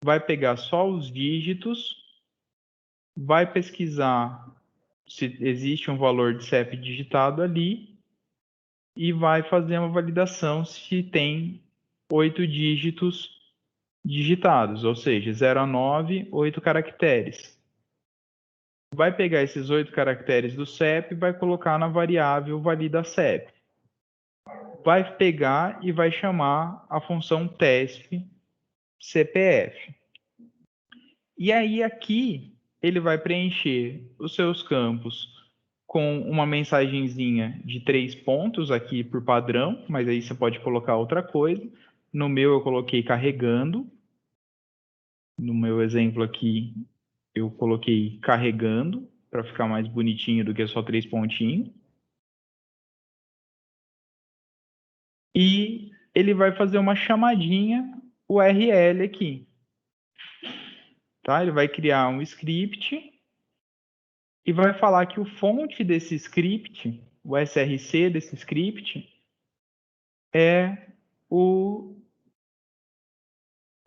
vai pegar só os dígitos, vai pesquisar se existe um valor de CEP digitado ali e vai fazer uma validação se tem 8 dígitos digitados, ou seja, 0 a 9, 8 caracteres. Vai pegar esses 8 caracteres do CEP e vai colocar na variável valida CEP. Vai pegar e vai chamar a função TESP CPF. E aí aqui ele vai preencher os seus campos com uma mensagenzinha de 3 pontos aqui por padrão, mas aí você pode colocar outra coisa. No meu eu coloquei carregando. No meu exemplo aqui eu coloquei carregando para ficar mais bonitinho do que só 3 pontinhos. E ele vai fazer uma chamadinha URL aqui. Tá? Ele vai criar um script e vai falar que o fonte desse script, o SRC desse script, é o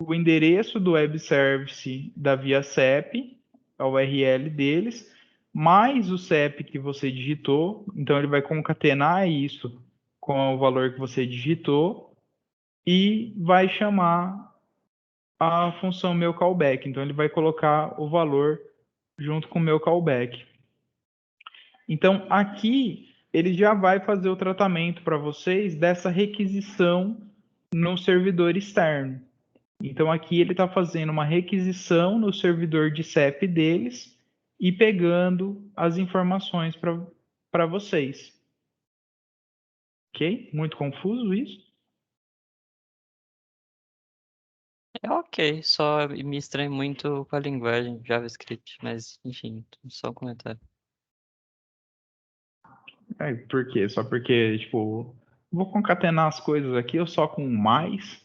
endereço do web service da via CEP, a URL deles, mais o CEP que você digitou. Então ele vai concatenar isso com o valor que você digitou e vai chamar a função meu callback. Então ele vai colocar o valor junto com o meu callback. Então aqui ele já vai fazer o tratamento para vocês dessa requisição no servidor externo. Então aqui ele está fazendo uma requisição no servidor de CEP deles e pegando as informações para vocês. Ok? Muito confuso isso? É ok, só me estranha muito com a linguagem JavaScript, mas enfim, só um comentário. Por quê? Só porque, tipo, vou concatenar as coisas aqui, eu só com mais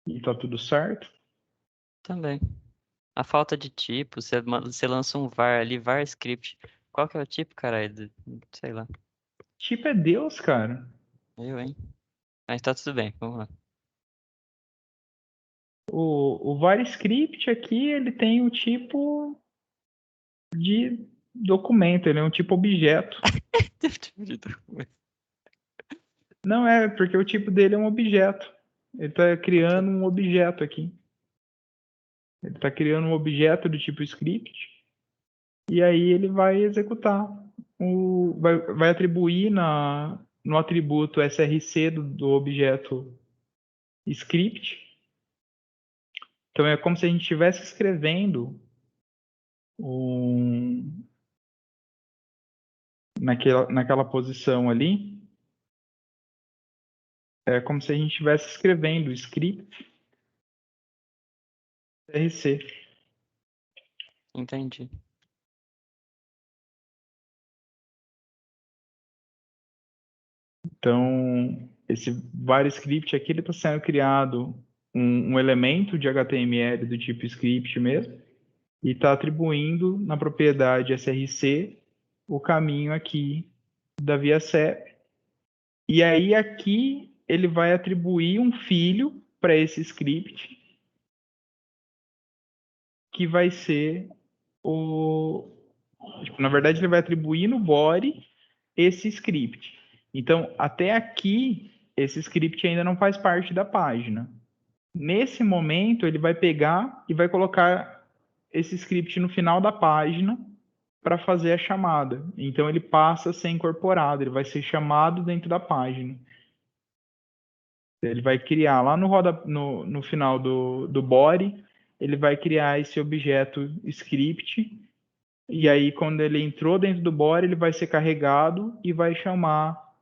e tá tudo certo. Também. A falta de tipo, você lança um var ali, var script. Qual que é o tipo, caralho? Sei lá. Tipo é Deus, cara. Eu, hein? Mas tá tudo bem, vamos lá. O var script aqui, ele tem o tipo de documento, ele é um tipo objeto. Não é, porque o tipo dele é um objeto. Ele está criando um objeto aqui. Ele está criando um objeto do tipo script. E aí ele vai executar. Vai atribuir no atributo src do objeto script. Então é como se a gente estivesse escrevendo naquela posição ali. É como se a gente estivesse escrevendo o script src. Entendi. Então, esse var script aqui está sendo criado um elemento de HTML do tipo script mesmo, e está atribuindo na propriedade src o caminho aqui da via CEP. E aí aqui ele vai atribuir um filho para esse script, que vai ser o... Tipo, na verdade, ele vai atribuir no body esse script. Então, até aqui, esse script ainda não faz parte da página. Nesse momento, ele vai pegar e vai colocar esse script no final da página para fazer a chamada. Então, ele passa a ser incorporado, ele vai ser chamado dentro da página. Ele vai criar lá no final do body, ele vai criar esse objeto script, e aí quando ele entrou dentro do body, ele vai ser carregado e vai chamar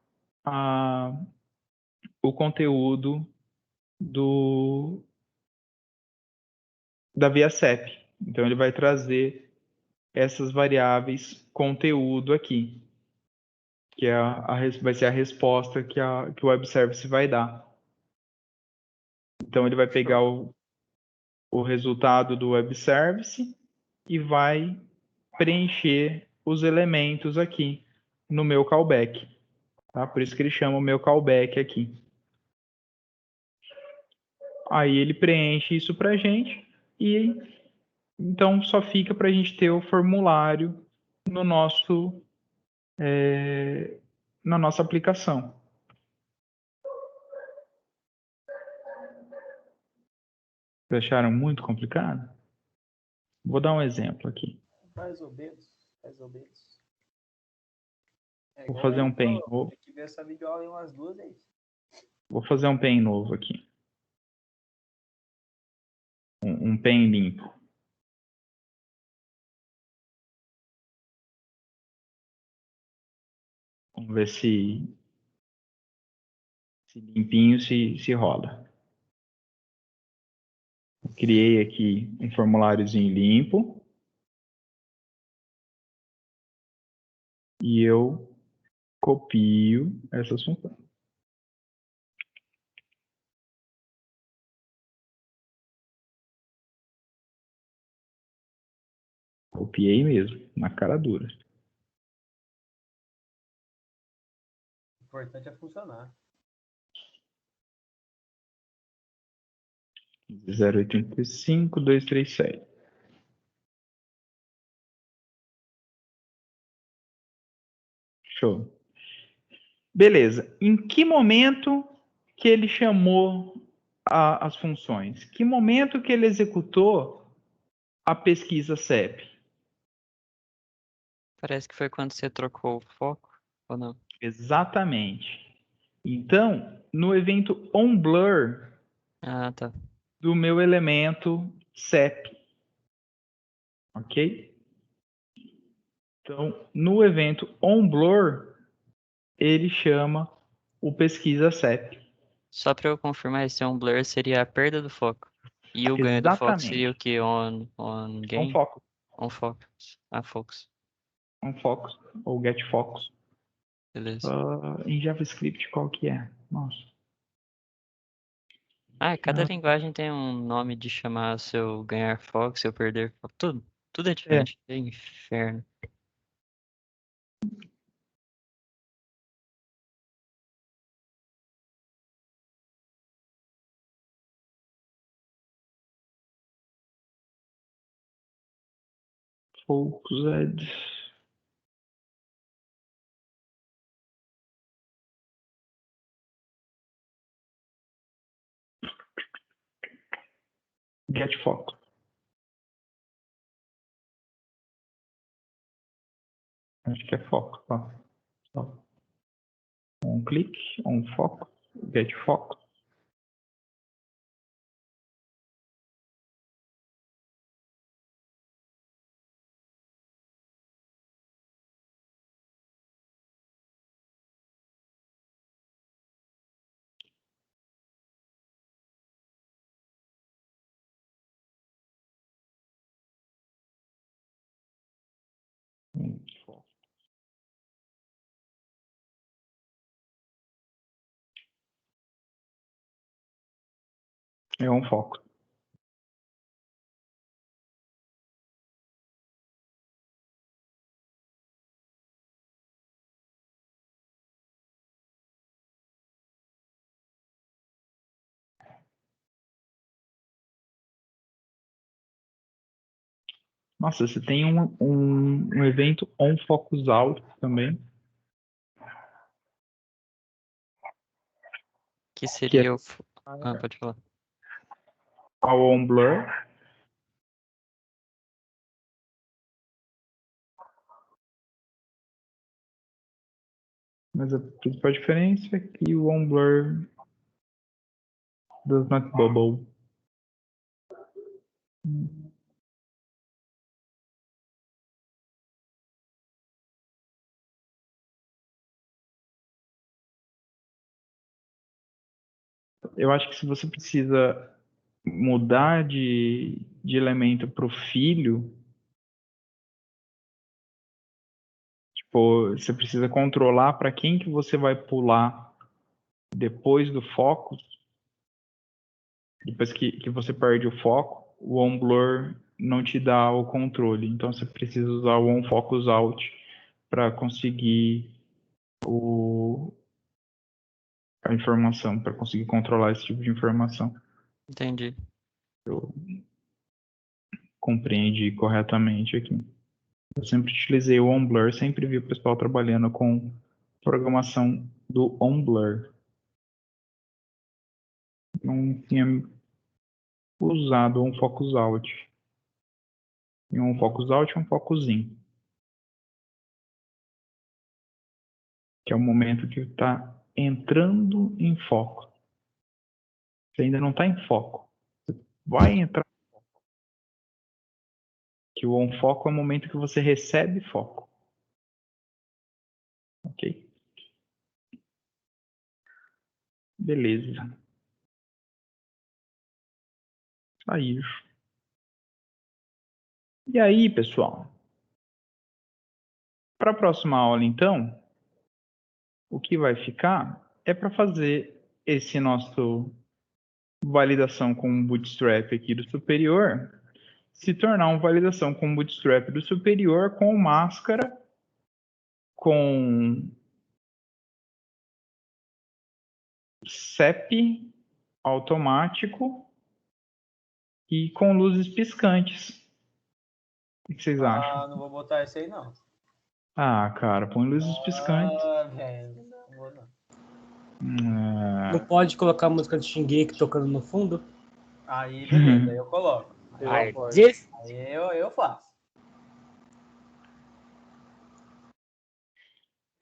o conteúdo da via CEP. Então ele vai trazer essas variáveis conteúdo aqui, que vai ser a resposta que o web service vai dar. Então ele vai pegar o resultado do web service e vai preencher os elementos aqui no meu callback. Tá? Por isso que ele chama o meu callback aqui. Aí ele preenche isso para a gente e então só fica para a gente ter o formulário no na nossa aplicação. Acharam muito complicado? Vou dar um exemplo aqui. Mais ou menos. Mais ou menos. É Vou igual fazer ele um pen falou, novo. tem que ver essa videoaula em umas 2 vezes. Vou fazer um pen novo aqui. Um pen limpo. Vamos ver se limpinho se rola. Eu criei aqui um formuláriozinho limpo. E eu copio essas funções. Copiei mesmo, na cara dura. O importante é funcionar. 0,85,237. Show. Beleza. Em que momento que ele chamou as funções? Que momento que ele executou a pesquisa CEP? Parece que foi quando você trocou o foco, ou não? Exatamente. Então, no evento onBlur Ah, tá. do meu elemento CEP. Ok? Então, no evento onBlur, ele chama o pesquisa CEP. Só para eu confirmar, esse on blur seria a perda do foco. E o ganho do foco seria o Exatamente. que? On gain? OnFocus. On focus. Ah, focus. OnFocus ou GetFocus. Beleza. Em JavaScript, qual que é? Nossa. Ah, cada linguagem tem um nome de chamar seu ganhar foco, seu perder foco. Tudo é diferente. É inferno. Focused. GetFocus. Acho que é foco. Tá? Um clique, OnFocus, GetFocus. É um foco. Nossa, você tem um evento on focus out também, Que que é seria o. Ah, pode falar. ao on blur. Mas a principal diferença é que o on blur does not bubble. Eu acho que se você precisa mudar de elemento para o filho, tipo, você precisa controlar para quem que você vai pular depois do foco, depois que você perde o foco, o on blur não te dá o controle. Então você precisa usar o on focus out para conseguir a informação, para conseguir controlar esse tipo de informação. Entendi. Eu compreendi corretamente aqui. Eu sempre utilizei o on blur, sempre vi o pessoal trabalhando com programação do on blur. Não tinha usado um focus out. E um focus out e um focus in. Que é o momento que está entrando em foco. Você ainda não está em foco. Você vai entrar. Que o on foco é o momento que você recebe foco. Ok? Beleza. Aí. E aí, pessoal? Para a próxima aula, então, o que vai ficar é para fazer esse nosso validação com bootstrap aqui do superior se tornar uma validação com bootstrap do superior com máscara, com CEP automático e com luzes piscantes. O que vocês acham? Não vou botar esse aí, não. Ah, cara, põe luzes piscantes. Velho, não vou não. Não pode colocar a música de Shingeki tocando no fundo? Aí, beleza, aí eu coloco. Aí eu Aí, apoio. desse- Aí eu faço.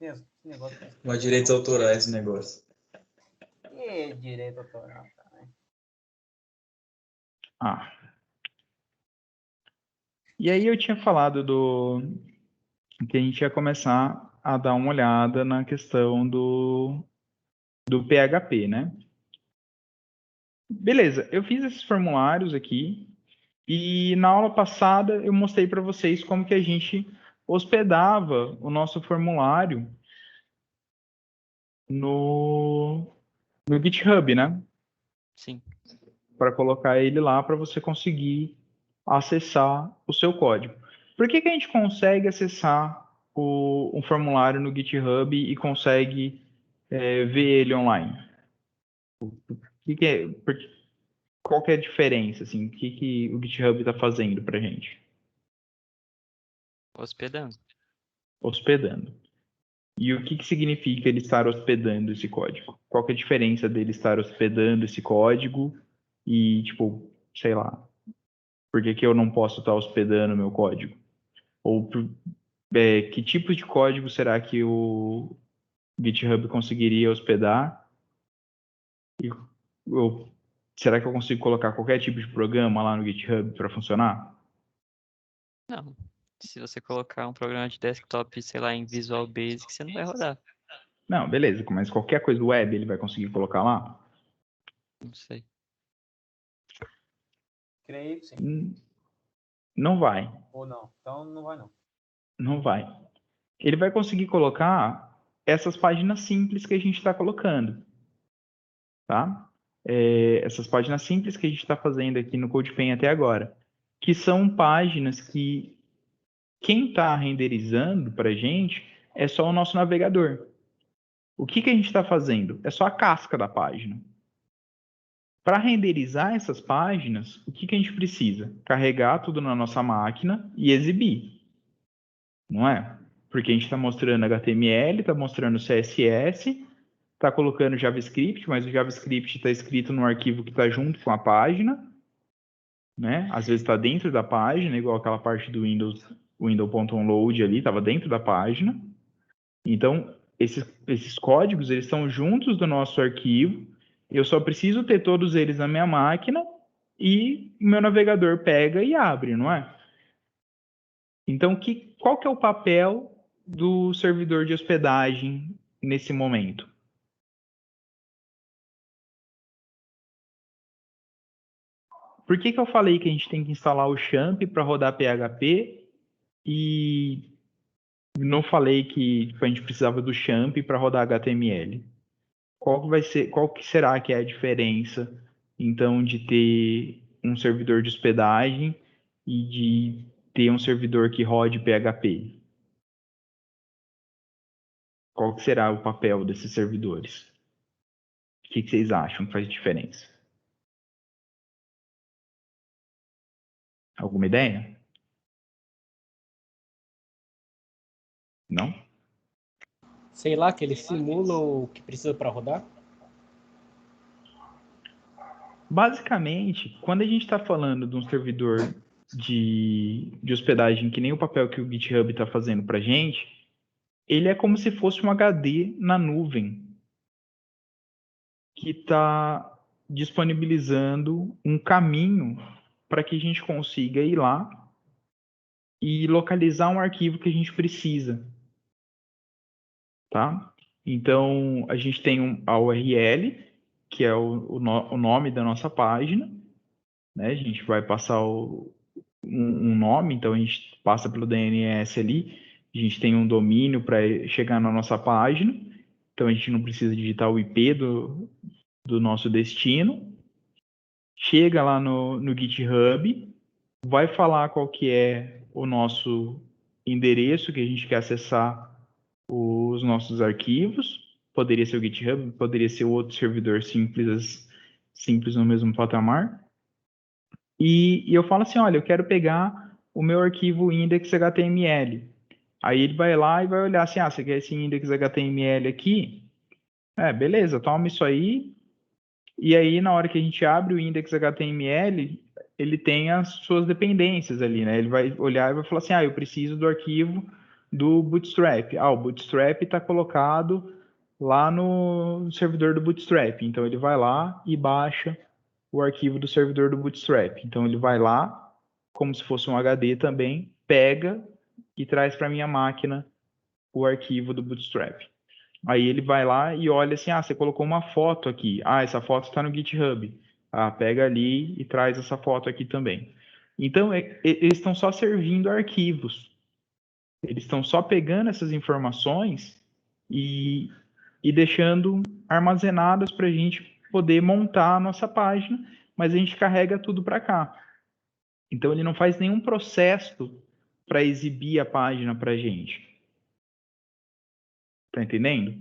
Esse negócio de Mas direitos autorais esse negócio. que direito autoral, cara. Ah. E aí eu tinha falado que a gente ia começar a dar uma olhada na questão do PHP, né? Beleza, eu fiz esses formulários aqui e na aula passada eu mostrei para vocês como que a gente hospedava o nosso formulário no GitHub, né? Sim. Para colocar ele lá para você conseguir acessar o seu código. Por que a gente consegue acessar um formulário no GitHub e consegue ver ele online? Qual que é a diferença? Assim, o que o GitHub está fazendo para a gente? Hospedando. Hospedando. E o que significa ele estar hospedando esse código? Qual que é a diferença dele estar hospedando esse código e, tipo, sei lá, por que eu não posso estar hospedando meu código? Ou que tipo de código será que o GitHub conseguiria hospedar? E, será que eu consigo colocar qualquer tipo de programa lá no GitHub para funcionar? Não. Se você colocar um programa de desktop, sei lá, em Visual Basic, você não vai rodar. Não, beleza, mas qualquer coisa web ele vai conseguir colocar lá? Não sei. Creio que sim. Não vai. Ou não. Então não vai não. Não vai. Ele vai conseguir colocar essas páginas simples que a gente está colocando. Tá? essas páginas simples que a gente está fazendo aqui no CodePen até agora, que são páginas que quem está renderizando para a gente é só o nosso navegador. O que a gente está fazendo? É só a casca da página. Para renderizar essas páginas, o que a gente precisa? Carregar tudo na nossa máquina e exibir. Não é? Porque a gente está mostrando HTML, está mostrando CSS, está colocando JavaScript, mas o JavaScript está escrito no arquivo que está junto com a página, né? Às vezes está dentro da página, igual aquela parte do window.onload ali, estava dentro da página. Então, esses códigos, eles estão juntos do nosso arquivo. Eu só preciso ter todos eles na minha máquina e o meu navegador pega e abre, não é? Então, qual que é o papel do servidor de hospedagem nesse momento? Por que eu falei que a gente tem que instalar o XAMPP para rodar PHP e não falei que a gente precisava do XAMPP para rodar HTML? Qual que será que é a diferença, então, de ter um servidor de hospedagem e de ter um servidor que rode PHP? Qual que será o papel desses servidores? O que vocês acham que faz diferença? Alguma ideia? Não? Sei lá, que ele simula o que precisa para rodar. Basicamente, quando a gente está falando de um servidor de hospedagem, que nem o papel que o GitHub está fazendo para a gente, ele é como se fosse um HD na nuvem que está disponibilizando um caminho para que a gente consiga ir lá e localizar um arquivo que a gente precisa, tá? Então, a gente tem a URL, que é o nome da nossa página, né? A gente vai passar um nome, então a gente passa pelo DNS ali, a gente tem um domínio para chegar na nossa página, então a gente não precisa digitar o IP do nosso destino, chega lá no GitHub, vai falar qual que é o nosso endereço que a gente quer acessar os nossos arquivos, poderia ser o GitHub, poderia ser outro servidor simples no mesmo patamar, e eu falo assim, olha, eu quero pegar o meu arquivo index.html. Aí ele vai lá e vai olhar assim, você quer esse index.html aqui? Beleza, toma isso aí. E aí, na hora que a gente abre o index.html, ele tem as suas dependências ali, né? Ele vai olhar e vai falar assim, eu preciso do arquivo do Bootstrap. O Bootstrap está colocado lá no servidor do Bootstrap. Então, ele vai lá e baixa o arquivo do servidor do Bootstrap. Então, ele vai lá, como se fosse um HD também, pega e traz para minha máquina o arquivo do Bootstrap. Aí ele vai lá e olha assim, você colocou uma foto aqui. Essa foto está no GitHub. Pega ali e traz essa foto aqui também. Então, eles estão só servindo arquivos. Eles estão só pegando essas informações e deixando armazenadas para a gente poder montar a nossa página, mas a gente carrega tudo para cá. Então, ele não faz nenhum processo para exibir a página para a gente. Tá entendendo?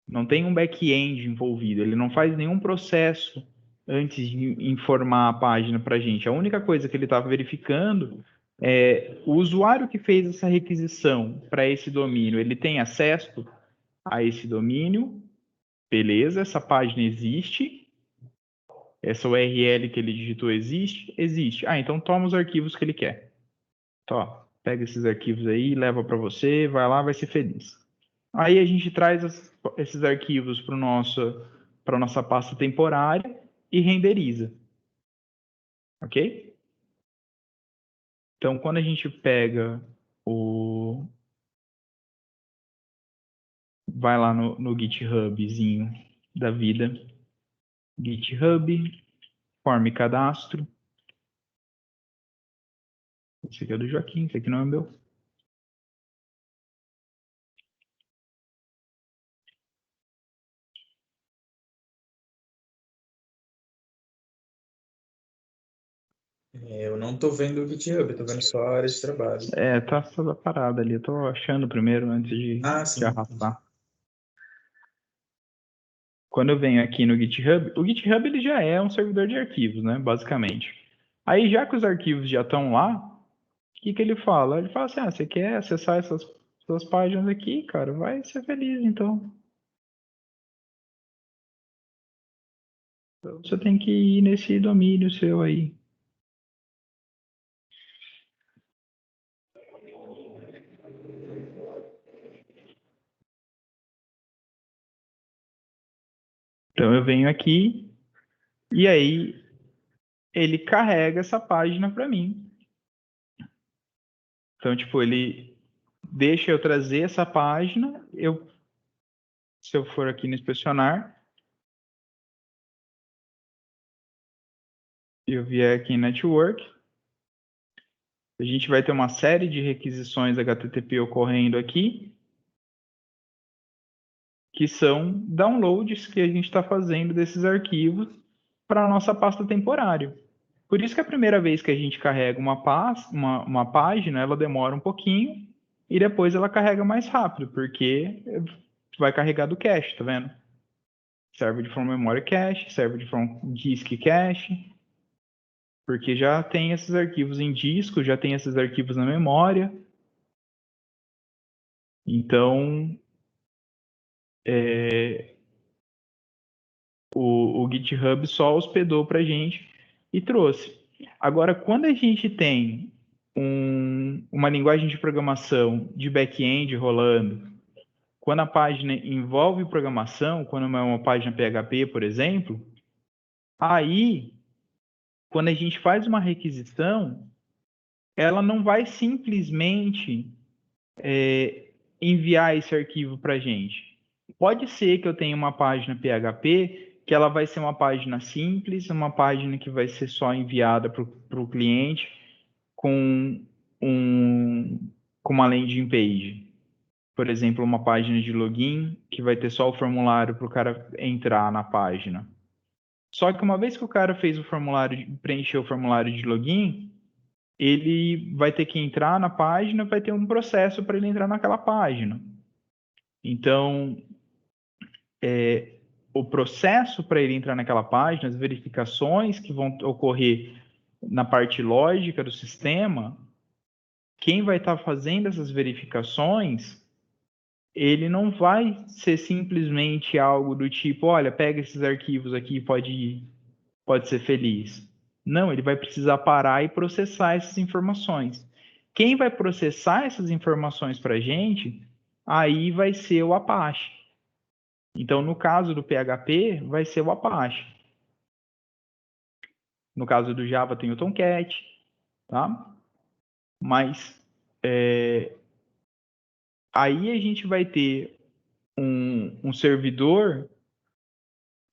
Não tem um back-end envolvido, ele não faz nenhum processo antes de informar a página para a gente. A única coisa que ele está verificando é o usuário que fez essa requisição para esse domínio, ele tem acesso a esse domínio, beleza, essa página existe, essa URL que ele digitou existe? Existe. Então toma os arquivos que ele quer. Então, pega esses arquivos aí, leva para você, vai lá, vai ser feliz. Aí a gente traz esses arquivos para a nossa pasta temporária e renderiza. Ok? Então, quando a gente pega vai lá no GitHubzinho da vida, GitHub, form cadastro. Esse aqui é do Joaquim, esse aqui não é meu. Eu não tô vendo o GitHub, eu tô vendo só a área de trabalho. Tá toda parada ali. Eu tô achando primeiro antes de Sim. arrastar. Quando eu venho aqui no GitHub, o GitHub ele já é um servidor de arquivos, né? Basicamente. Aí, já que os arquivos já estão lá, o que ele fala? Ele fala assim, você quer acessar essas páginas aqui, cara? Vai ser feliz, então. Então, você tem que ir nesse domínio seu aí. Então, eu venho aqui e aí ele carrega essa página para mim. Então, tipo, ele deixa eu trazer essa página, se eu for aqui no inspecionar, e eu vier aqui em Network, a gente vai ter uma série de requisições HTTP ocorrendo aqui, que são downloads que a gente está fazendo desses arquivos para a nossa pasta temporária. Por isso que a primeira vez que a gente carrega uma página, ela demora um pouquinho e depois ela carrega mais rápido, porque vai carregar do cache, tá vendo? Serve from memory cache, serve from disk cache, porque já tem esses arquivos em disco, já tem esses arquivos na memória. Então, o GitHub só hospedou para a gente e trouxe. Agora, quando a gente tem uma linguagem de programação de back-end rolando, quando a página envolve programação, quando é uma página PHP, por exemplo, aí, quando a gente faz uma requisição, ela não vai simplesmente enviar esse arquivo para a gente. Pode ser que eu tenha uma página PHP que ela vai ser uma página simples, uma página que vai ser só enviada para o cliente com uma landing page. Por exemplo, uma página de login que vai ter só o formulário para o cara entrar na página. Só que uma vez que o cara fez o formulário, preencheu o formulário de login, ele vai ter que entrar na página, vai ter um processo para ele entrar naquela página. Então, o processo para ele entrar naquela página, as verificações que vão ocorrer na parte lógica do sistema, quem vai estar fazendo essas verificações, ele não vai ser simplesmente algo do tipo, olha, pega esses arquivos aqui e pode ser feliz. Não, ele vai precisar parar e processar essas informações. Quem vai processar essas informações para a gente, aí vai ser o Apache. Então, no caso do PHP, vai ser o Apache. No caso do Java, tem o Tomcat, tá? Mas aí a gente vai ter um servidor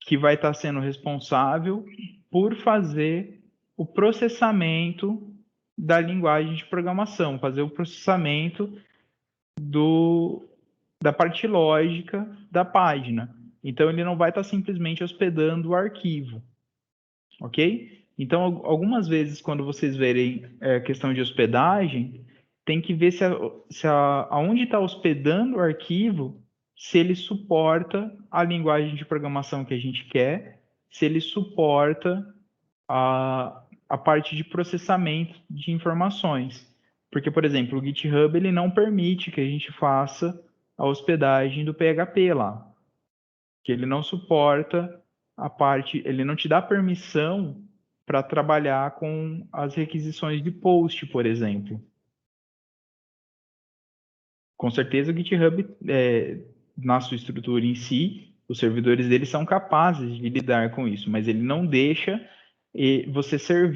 que vai estar sendo responsável por fazer o processamento da linguagem de programação, fazer o processamento da parte lógica da página. Então, ele não vai estar simplesmente hospedando o arquivo, ok? Então, algumas vezes, quando vocês verem questão de hospedagem, tem que ver aonde está hospedando o arquivo, se ele suporta a linguagem de programação que a gente quer, se ele suporta a parte de processamento de informações. Porque, por exemplo, o GitHub ele não permite que a gente faça a hospedagem do PHP lá. Que ele não suporta ele não te dá permissão para trabalhar com as requisições de post, por exemplo. Com certeza o GitHub, na sua estrutura em si, os servidores dele são capazes de lidar com isso, mas ele não deixa você ser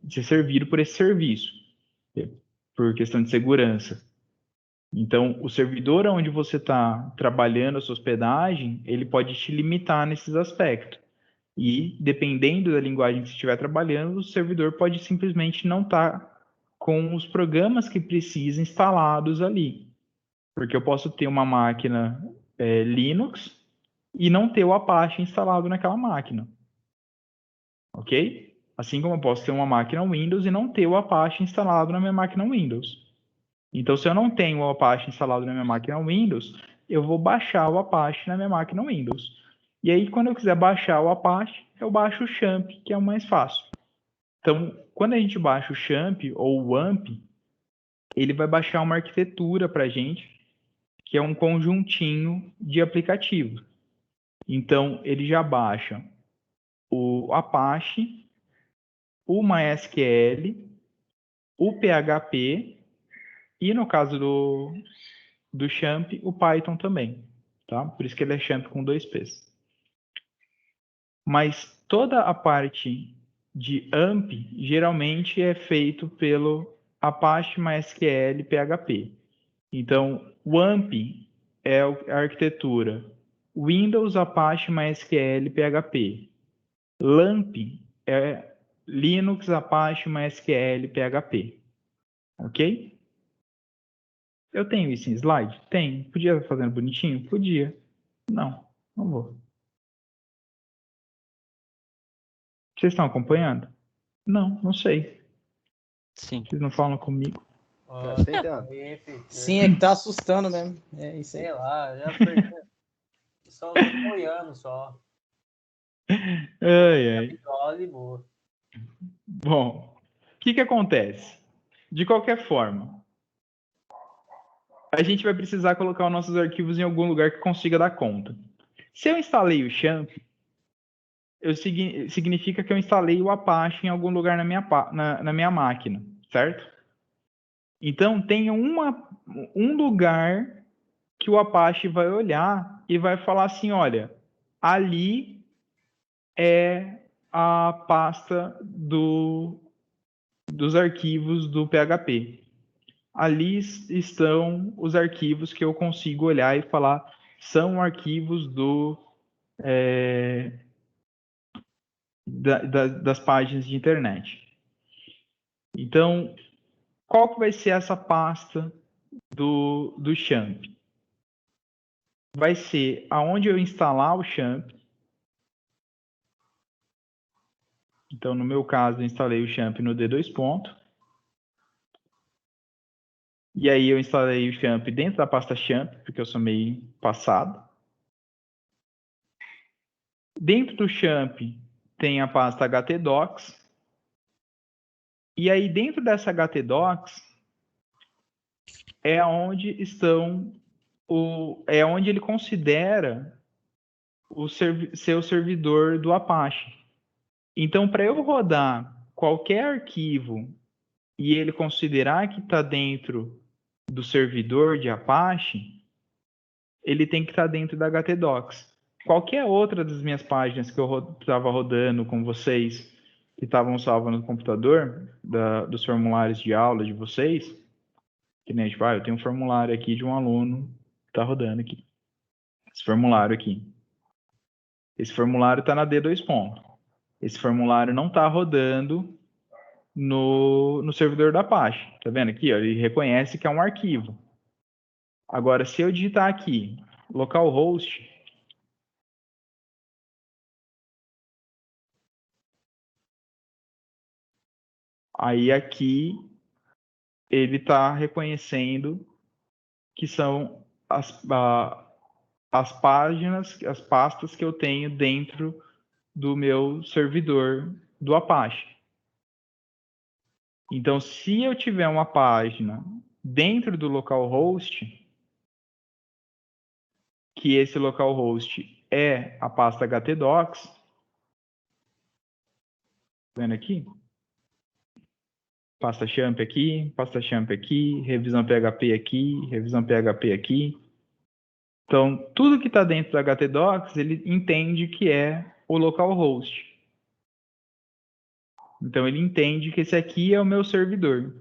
servido por esse serviço, por questão de segurança. Então, o servidor onde você está trabalhando a sua hospedagem, ele pode te limitar nesses aspectos. E, dependendo da linguagem que você estiver trabalhando, o servidor pode simplesmente não estar com os programas que precisa instalados ali. Porque eu posso ter uma máquina Linux e não ter o Apache instalado naquela máquina. Ok? Assim como eu posso ter uma máquina Windows e não ter o Apache instalado na minha máquina Windows. Então, se eu não tenho o Apache instalado na minha máquina Windows, eu vou baixar o Apache na minha máquina Windows. E aí, quando eu quiser baixar o Apache, eu baixo o XAMPP, que é o mais fácil. Então, quando a gente baixa o XAMPP ou o WAMP, ele vai baixar uma arquitetura para a gente, que é um conjuntinho de aplicativos. Então, ele já baixa o Apache, o MySQL, o PHP e, no caso do XAMPP, o Python também. Tá? Por isso que ele é XAMPP com 2 P's. Mas toda a parte de AMP geralmente é feito pelo Apache MySQL PHP. Então, o AMP é a arquitetura Windows Apache MySQL PHP. LAMP é Linux Apache MySQL PHP. Ok? Eu tenho isso em slide? Tenho. Podia estar fazendo bonitinho? Podia. Não, não vou. Vocês estão acompanhando? Não, não sei. Sim. Vocês não falam comigo? Ó, Tá tentando. aí, filho. Sim, é que tá assustando mesmo. É isso aí. Sei lá, já perdi. Só tô olhando só. Ai, ai. Olha de boa. Bom, o que acontece? De qualquer forma, a gente vai precisar colocar os nossos arquivos em algum lugar que consiga dar conta. Se eu instalei o XAMPP, significa que eu instalei o Apache em algum lugar na minha máquina, certo? Então, tem um lugar que o Apache vai olhar e vai falar assim, olha, ali é a pasta dos arquivos do PHP. Ali estão os arquivos que eu consigo olhar e falar são arquivos das páginas de internet. Então, qual que vai ser essa pasta do XAMPP? Vai ser aonde eu instalar o XAMPP. Então, no meu caso, eu instalei o XAMPP no D2 ponto. E aí eu instalei o XAMPP dentro da pasta XAMPP, porque eu sou meio passado. Dentro do XAMPP tem a pasta htdocs. E aí dentro dessa htdocs é onde é onde ele considera o seu servidor do Apache. Então, para eu rodar qualquer arquivo e ele considerar que está dentro do servidor de Apache, ele tem que estar dentro da htdocs. Qualquer outra das minhas páginas que eu estava rodando com vocês, que estavam salvas no computador, dos formulários de aula de vocês, que nem tipo, eu tenho um formulário aqui de um aluno que está rodando aqui. Esse formulário aqui. Esse formulário está na D2 ponto. Esse formulário não está rodando no servidor da Apache. Tá vendo aqui? Ó, ele reconhece que é um arquivo. Agora, se eu digitar aqui, localhost, aí aqui ele está reconhecendo que são as páginas, as pastas que eu tenho dentro do meu servidor do Apache. Então, se eu tiver uma página dentro do localhost, que esse localhost é a pasta htdocs, tá vendo aqui? Pasta XAMPP aqui, revisão PHP aqui, revisão PHP aqui. Então, tudo que está dentro da htdocs, ele entende que é o localhost. Então, ele entende que esse aqui é o meu servidor.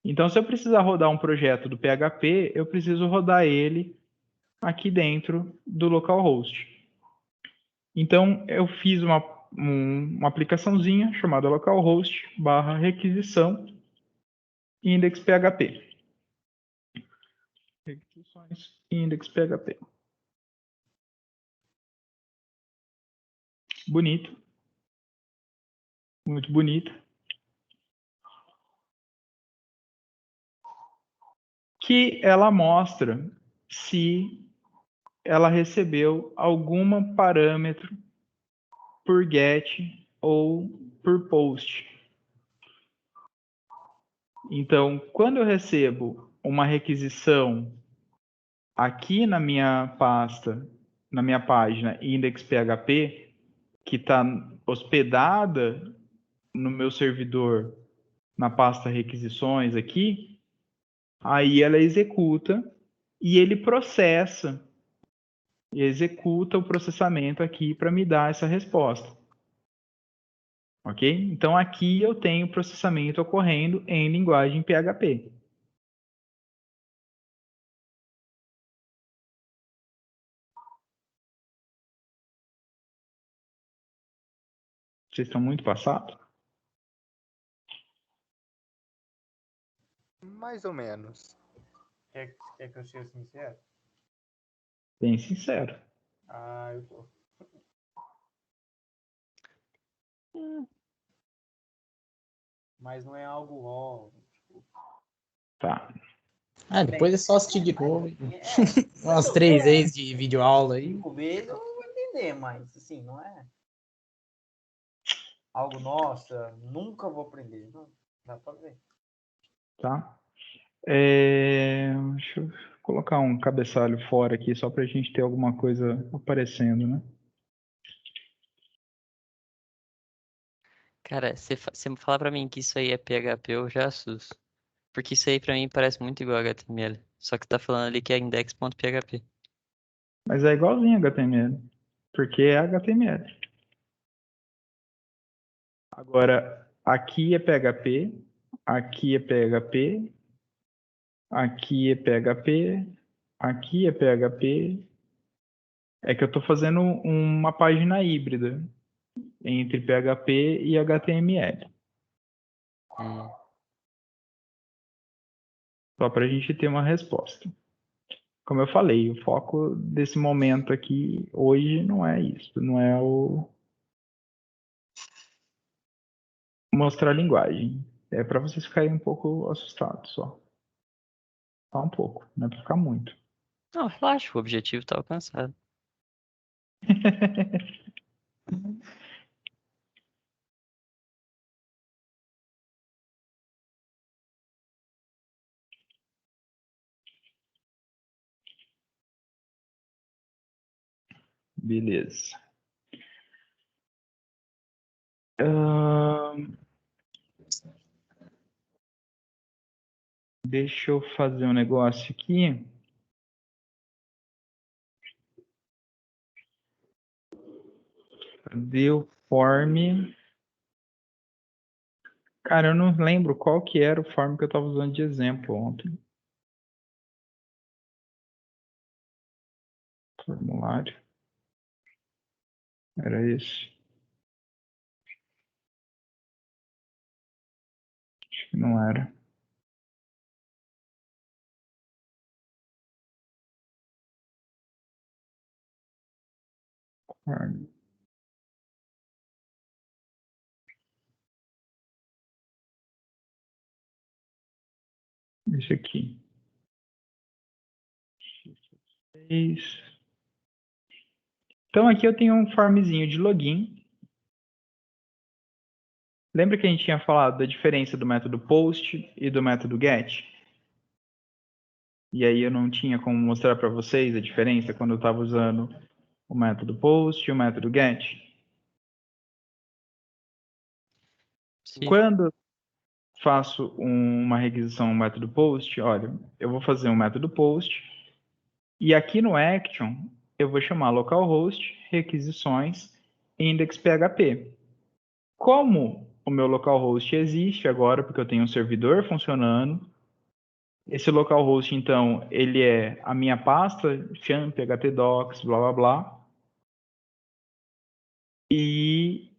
Então, se eu precisar rodar um projeto do PHP, eu preciso rodar ele aqui dentro do localhost. Então, eu fiz uma aplicaçãozinha chamada localhost/requisição index.php. Requisições index.php. Bonito. muito bonita, que ela mostra se ela recebeu algum parâmetro por get ou por post. Então, quando eu recebo uma requisição aqui na minha pasta, na minha página index.php, que está hospedada no meu servidor na pasta requisições aqui, aí ela executa e ele processa e executa o processamento aqui para me dar essa resposta. Ok? Então aqui eu tenho processamento ocorrendo em linguagem PHP. Vocês estão muito passados? Mais ou menos. Quer que eu seja sincero? Bem sincero. Ah, eu tô. Mas não é algo ó. Tá. Ah, depois é só assistir de novo. É, Umas 3 vezes de videoaula aí. 5 vezes eu vou entender, mas assim, não é algo, nossa, nunca vou aprender. Não, dá pra ver. Tá? Deixa eu colocar um cabeçalho fora aqui, só para a gente ter alguma coisa aparecendo, né? Cara, você falar pra mim que isso aí é PHP, eu já assusto. Porque isso aí pra mim parece muito igual a HTML. Só que tá falando ali que é index.php. Mas é igualzinho HTML, porque é HTML. Agora, aqui é PHP, aqui é PHP, aqui é PHP, aqui é PHP. É que eu estou fazendo uma página híbrida entre PHP e HTML. Só para a gente ter uma resposta. Como eu falei, o foco desse momento aqui hoje não é isso, não é o mostrar a linguagem. É para vocês ficarem um pouco assustados só. Só um pouco, não é para ficar muito. Não, relaxa, o objetivo tá alcançado. Beleza. Deixa eu fazer um negócio aqui. Cadê o form? Cara, eu não lembro qual que era o form que eu estava usando de exemplo ontem. Formulário. Era esse. Acho que não era. Form. Esse aqui. Então aqui eu tenho um formzinho de login. Lembra que a gente tinha falado da diferença do método post e do método get? E aí eu não tinha como mostrar para vocês a diferença quando eu estava usando o método post e o método get? Sim. Quando faço uma requisição no método post, olha, eu vou fazer um método post e aqui no action eu vou chamar localhost requisições index.php. Como o meu localhost existe agora, porque eu tenho um servidor funcionando, esse localhost, então, ele é a minha pasta, champ, htdocs, blá, blá, blá, e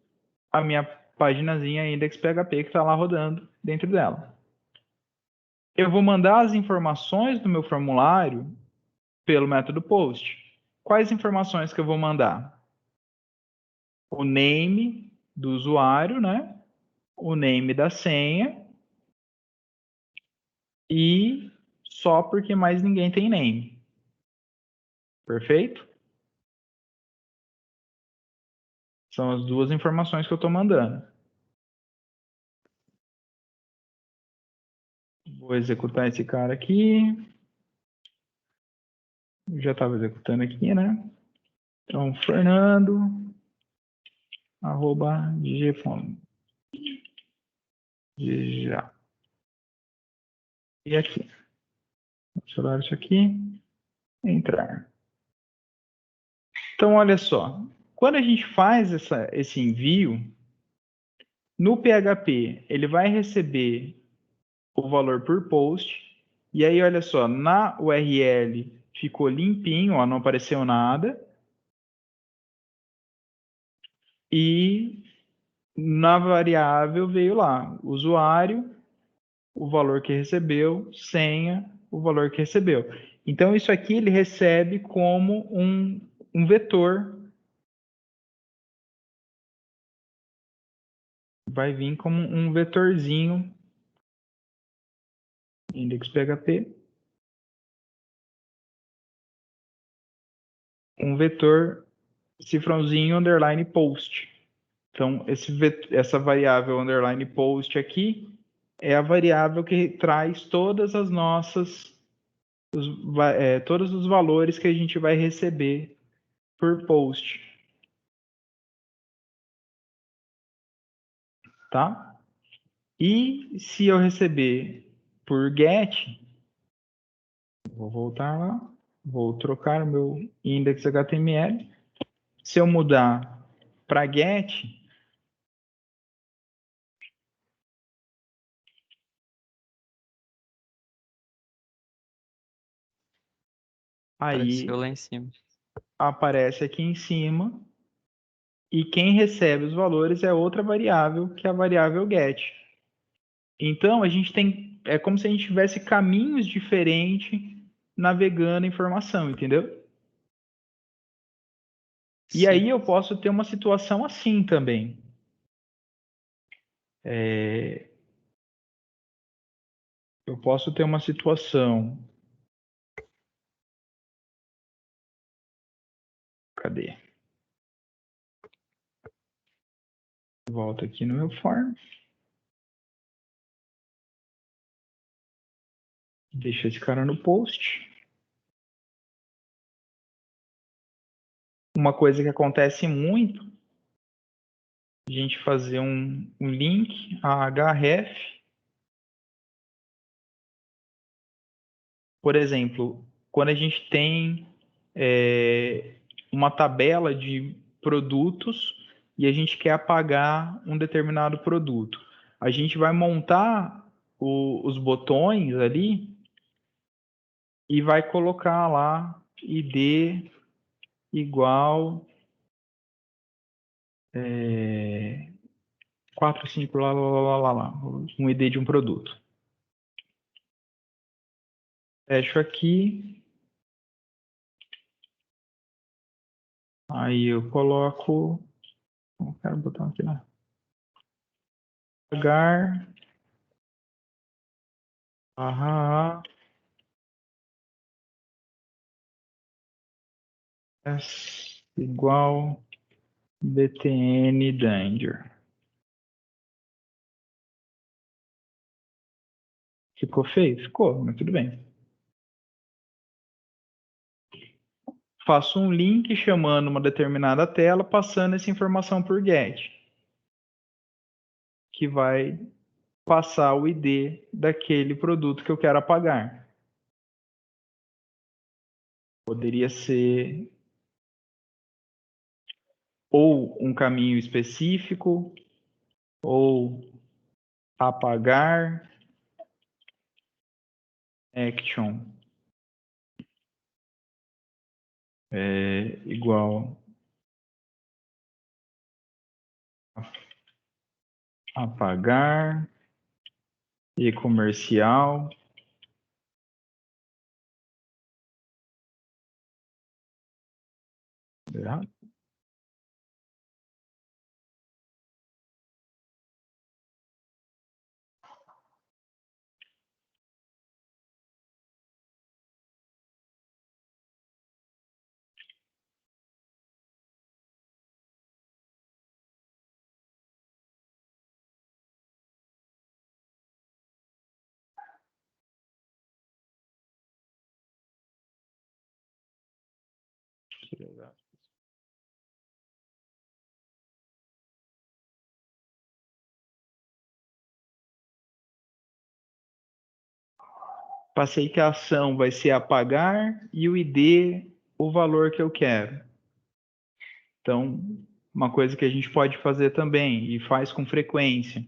a minha paginazinha index.php que está lá rodando dentro dela. Eu vou mandar as informações do meu formulário pelo método post. Quais informações que eu vou mandar? O name do usuário, né? o name da senha e só porque mais ninguém tem name. Perfeito? São as duas informações que eu estou mandando. Vou executar esse cara aqui. Já estava executando aqui, né? Então, Fernando, @gfone. Já. E aqui. Vou celular isso aqui. Entrar. Então, olha só. Quando a gente faz esse envio, no PHP, ele vai receber o valor por post. E aí, olha só, na URL ficou limpinho, ó, não apareceu nada. E na variável veio lá, usuário, o valor que recebeu, senha, o valor que recebeu. Então, isso aqui ele recebe como um vetor. Vai vir como um vetorzinho, index PHP, um vetor cifrãozinho underline post. Então, essa variável underline post aqui é a variável que traz todas as nossas, todos os valores que a gente vai receber por post. Tá? E se eu receber por get, vou voltar lá, vou trocar o meu index HTML. Se eu mudar para get, Apareceu aí lá em cima. aparece aqui em cima e quem recebe os valores é outra variável, que é a variável get. Então, a gente tem, é como se a gente tivesse caminhos diferentes navegando a informação, entendeu? E Sim. aí eu posso ter uma situação assim também. Eu posso ter uma situação. Cadê? Volto aqui no meu form. Deixa esse cara no post. Uma coisa que acontece muito, a gente fazer um link a href. Por exemplo, quando a gente tem uma tabela de produtos e a gente quer apagar um determinado produto. A gente vai montar os botões ali e vai colocar lá id igual 4, 5, lá, um ID de um produto. Fecho aqui. Aí eu coloco. Não quero botar aqui, né? Pagar. S igual btn danger. Ficou feio? Ficou, mas tudo bem. Faço um link chamando uma determinada tela, passando essa informação por get, que vai passar o ID daquele produto que eu quero apagar. Poderia ser ou um caminho específico, ou apagar action igual apagar e comercial. Errado. Passei que a ação vai ser apagar e o ID, o valor que eu quero. Então, uma coisa que a gente pode fazer também, e faz com frequência,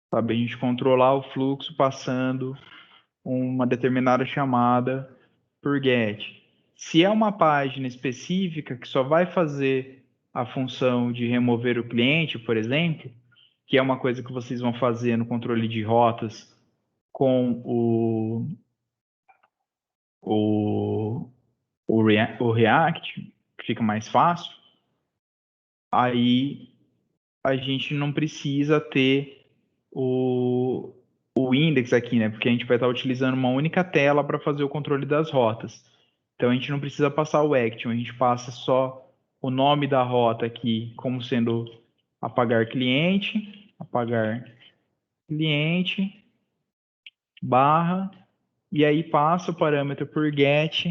sabe? A gente controlar o fluxo passando uma determinada chamada por GET. Se é uma página específica que só vai fazer a função de remover o cliente, por exemplo, que é uma coisa que vocês vão fazer no controle de rotas com o React, que fica mais fácil, aí a gente não precisa ter o index aqui, né? Porque a gente vai estar utilizando uma única tela para fazer o controle das rotas. Então a gente não precisa passar o action, a gente passa só o nome da rota aqui como sendo apagar cliente, barra, e aí passa o parâmetro por get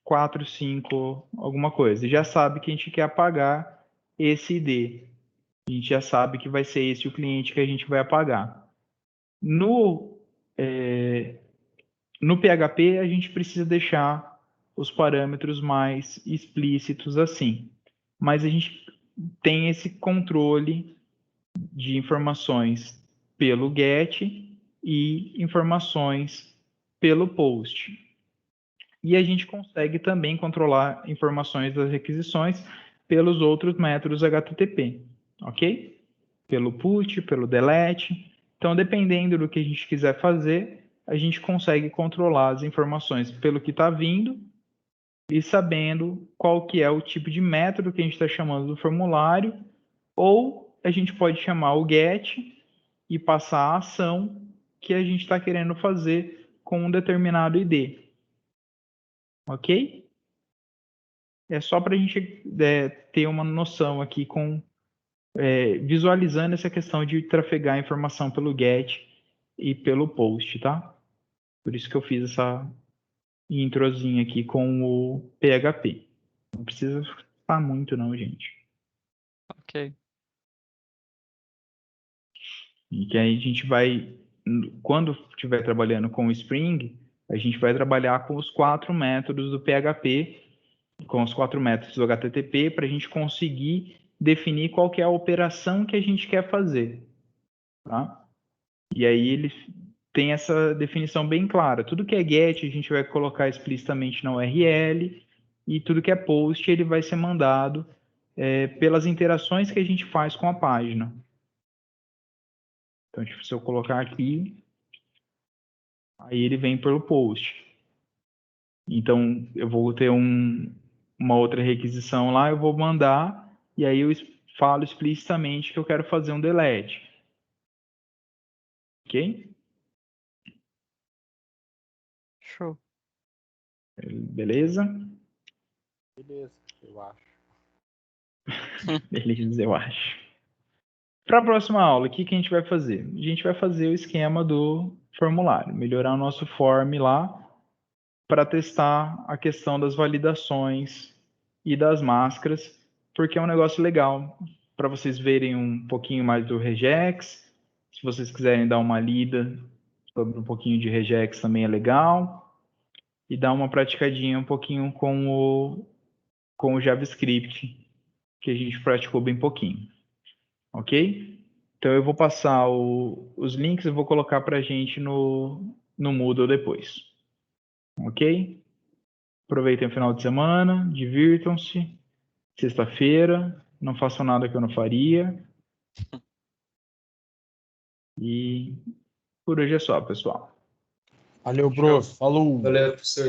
4, 5, alguma coisa. E já sabe que a gente quer apagar esse ID. A gente já sabe que vai ser esse o cliente que a gente vai apagar. No PHP, a gente precisa deixar os parâmetros mais explícitos assim. Mas a gente tem esse controle de informações pelo get e informações pelo post. E a gente consegue também controlar informações das requisições pelos outros métodos HTTP, ok? Pelo put, pelo delete. Então, dependendo do que a gente quiser fazer, a gente consegue controlar as informações pelo que está vindo e sabendo qual que é o tipo de método que a gente está chamando do formulário, ou a gente pode chamar o get e passar a ação que a gente está querendo fazer com um determinado ID. Ok? É só para a gente ter uma noção aqui visualizando essa questão de trafegar informação pelo get e pelo post, tá? Por isso que eu fiz essa introzinha aqui com o PHP. Não precisa falar muito não, gente. Ok. E que aí a gente vai, quando estiver trabalhando com o Spring, a gente vai trabalhar com os 4 métodos do PHP, com os 4 métodos do HTTP, para a gente conseguir definir qual que é a operação que a gente quer fazer. Tá? E aí ele tem essa definição bem clara. Tudo que é GET a gente vai colocar explicitamente na URL, e tudo que é POST ele vai ser mandado pelas interações que a gente faz com a página. Então, se eu colocar aqui, aí ele vem pelo POST. Então, eu vou ter uma outra requisição lá, eu vou mandar, e aí eu falo explicitamente que eu quero fazer um delete. Ok? Show. Beleza? Beleza, eu acho. Beleza, eu acho. Para a próxima aula, o que a gente vai fazer? A gente vai fazer o esquema do formulário, melhorar o nosso form lá para testar a questão das validações e das máscaras, porque é um negócio legal para vocês verem um pouquinho mais do regex. Se vocês quiserem dar uma lida sobre um pouquinho de regex também é legal. E dar uma praticadinha um pouquinho com o JavaScript, que a gente praticou bem pouquinho. Ok? Então eu vou passar os links, eu vou colocar para a gente no Moodle depois. Ok? Aproveitem o final de semana, divirtam-se. Sexta-feira, não façam nada que eu não faria. E por hoje é só, pessoal. Valeu, prof. Falou. Valeu, professor.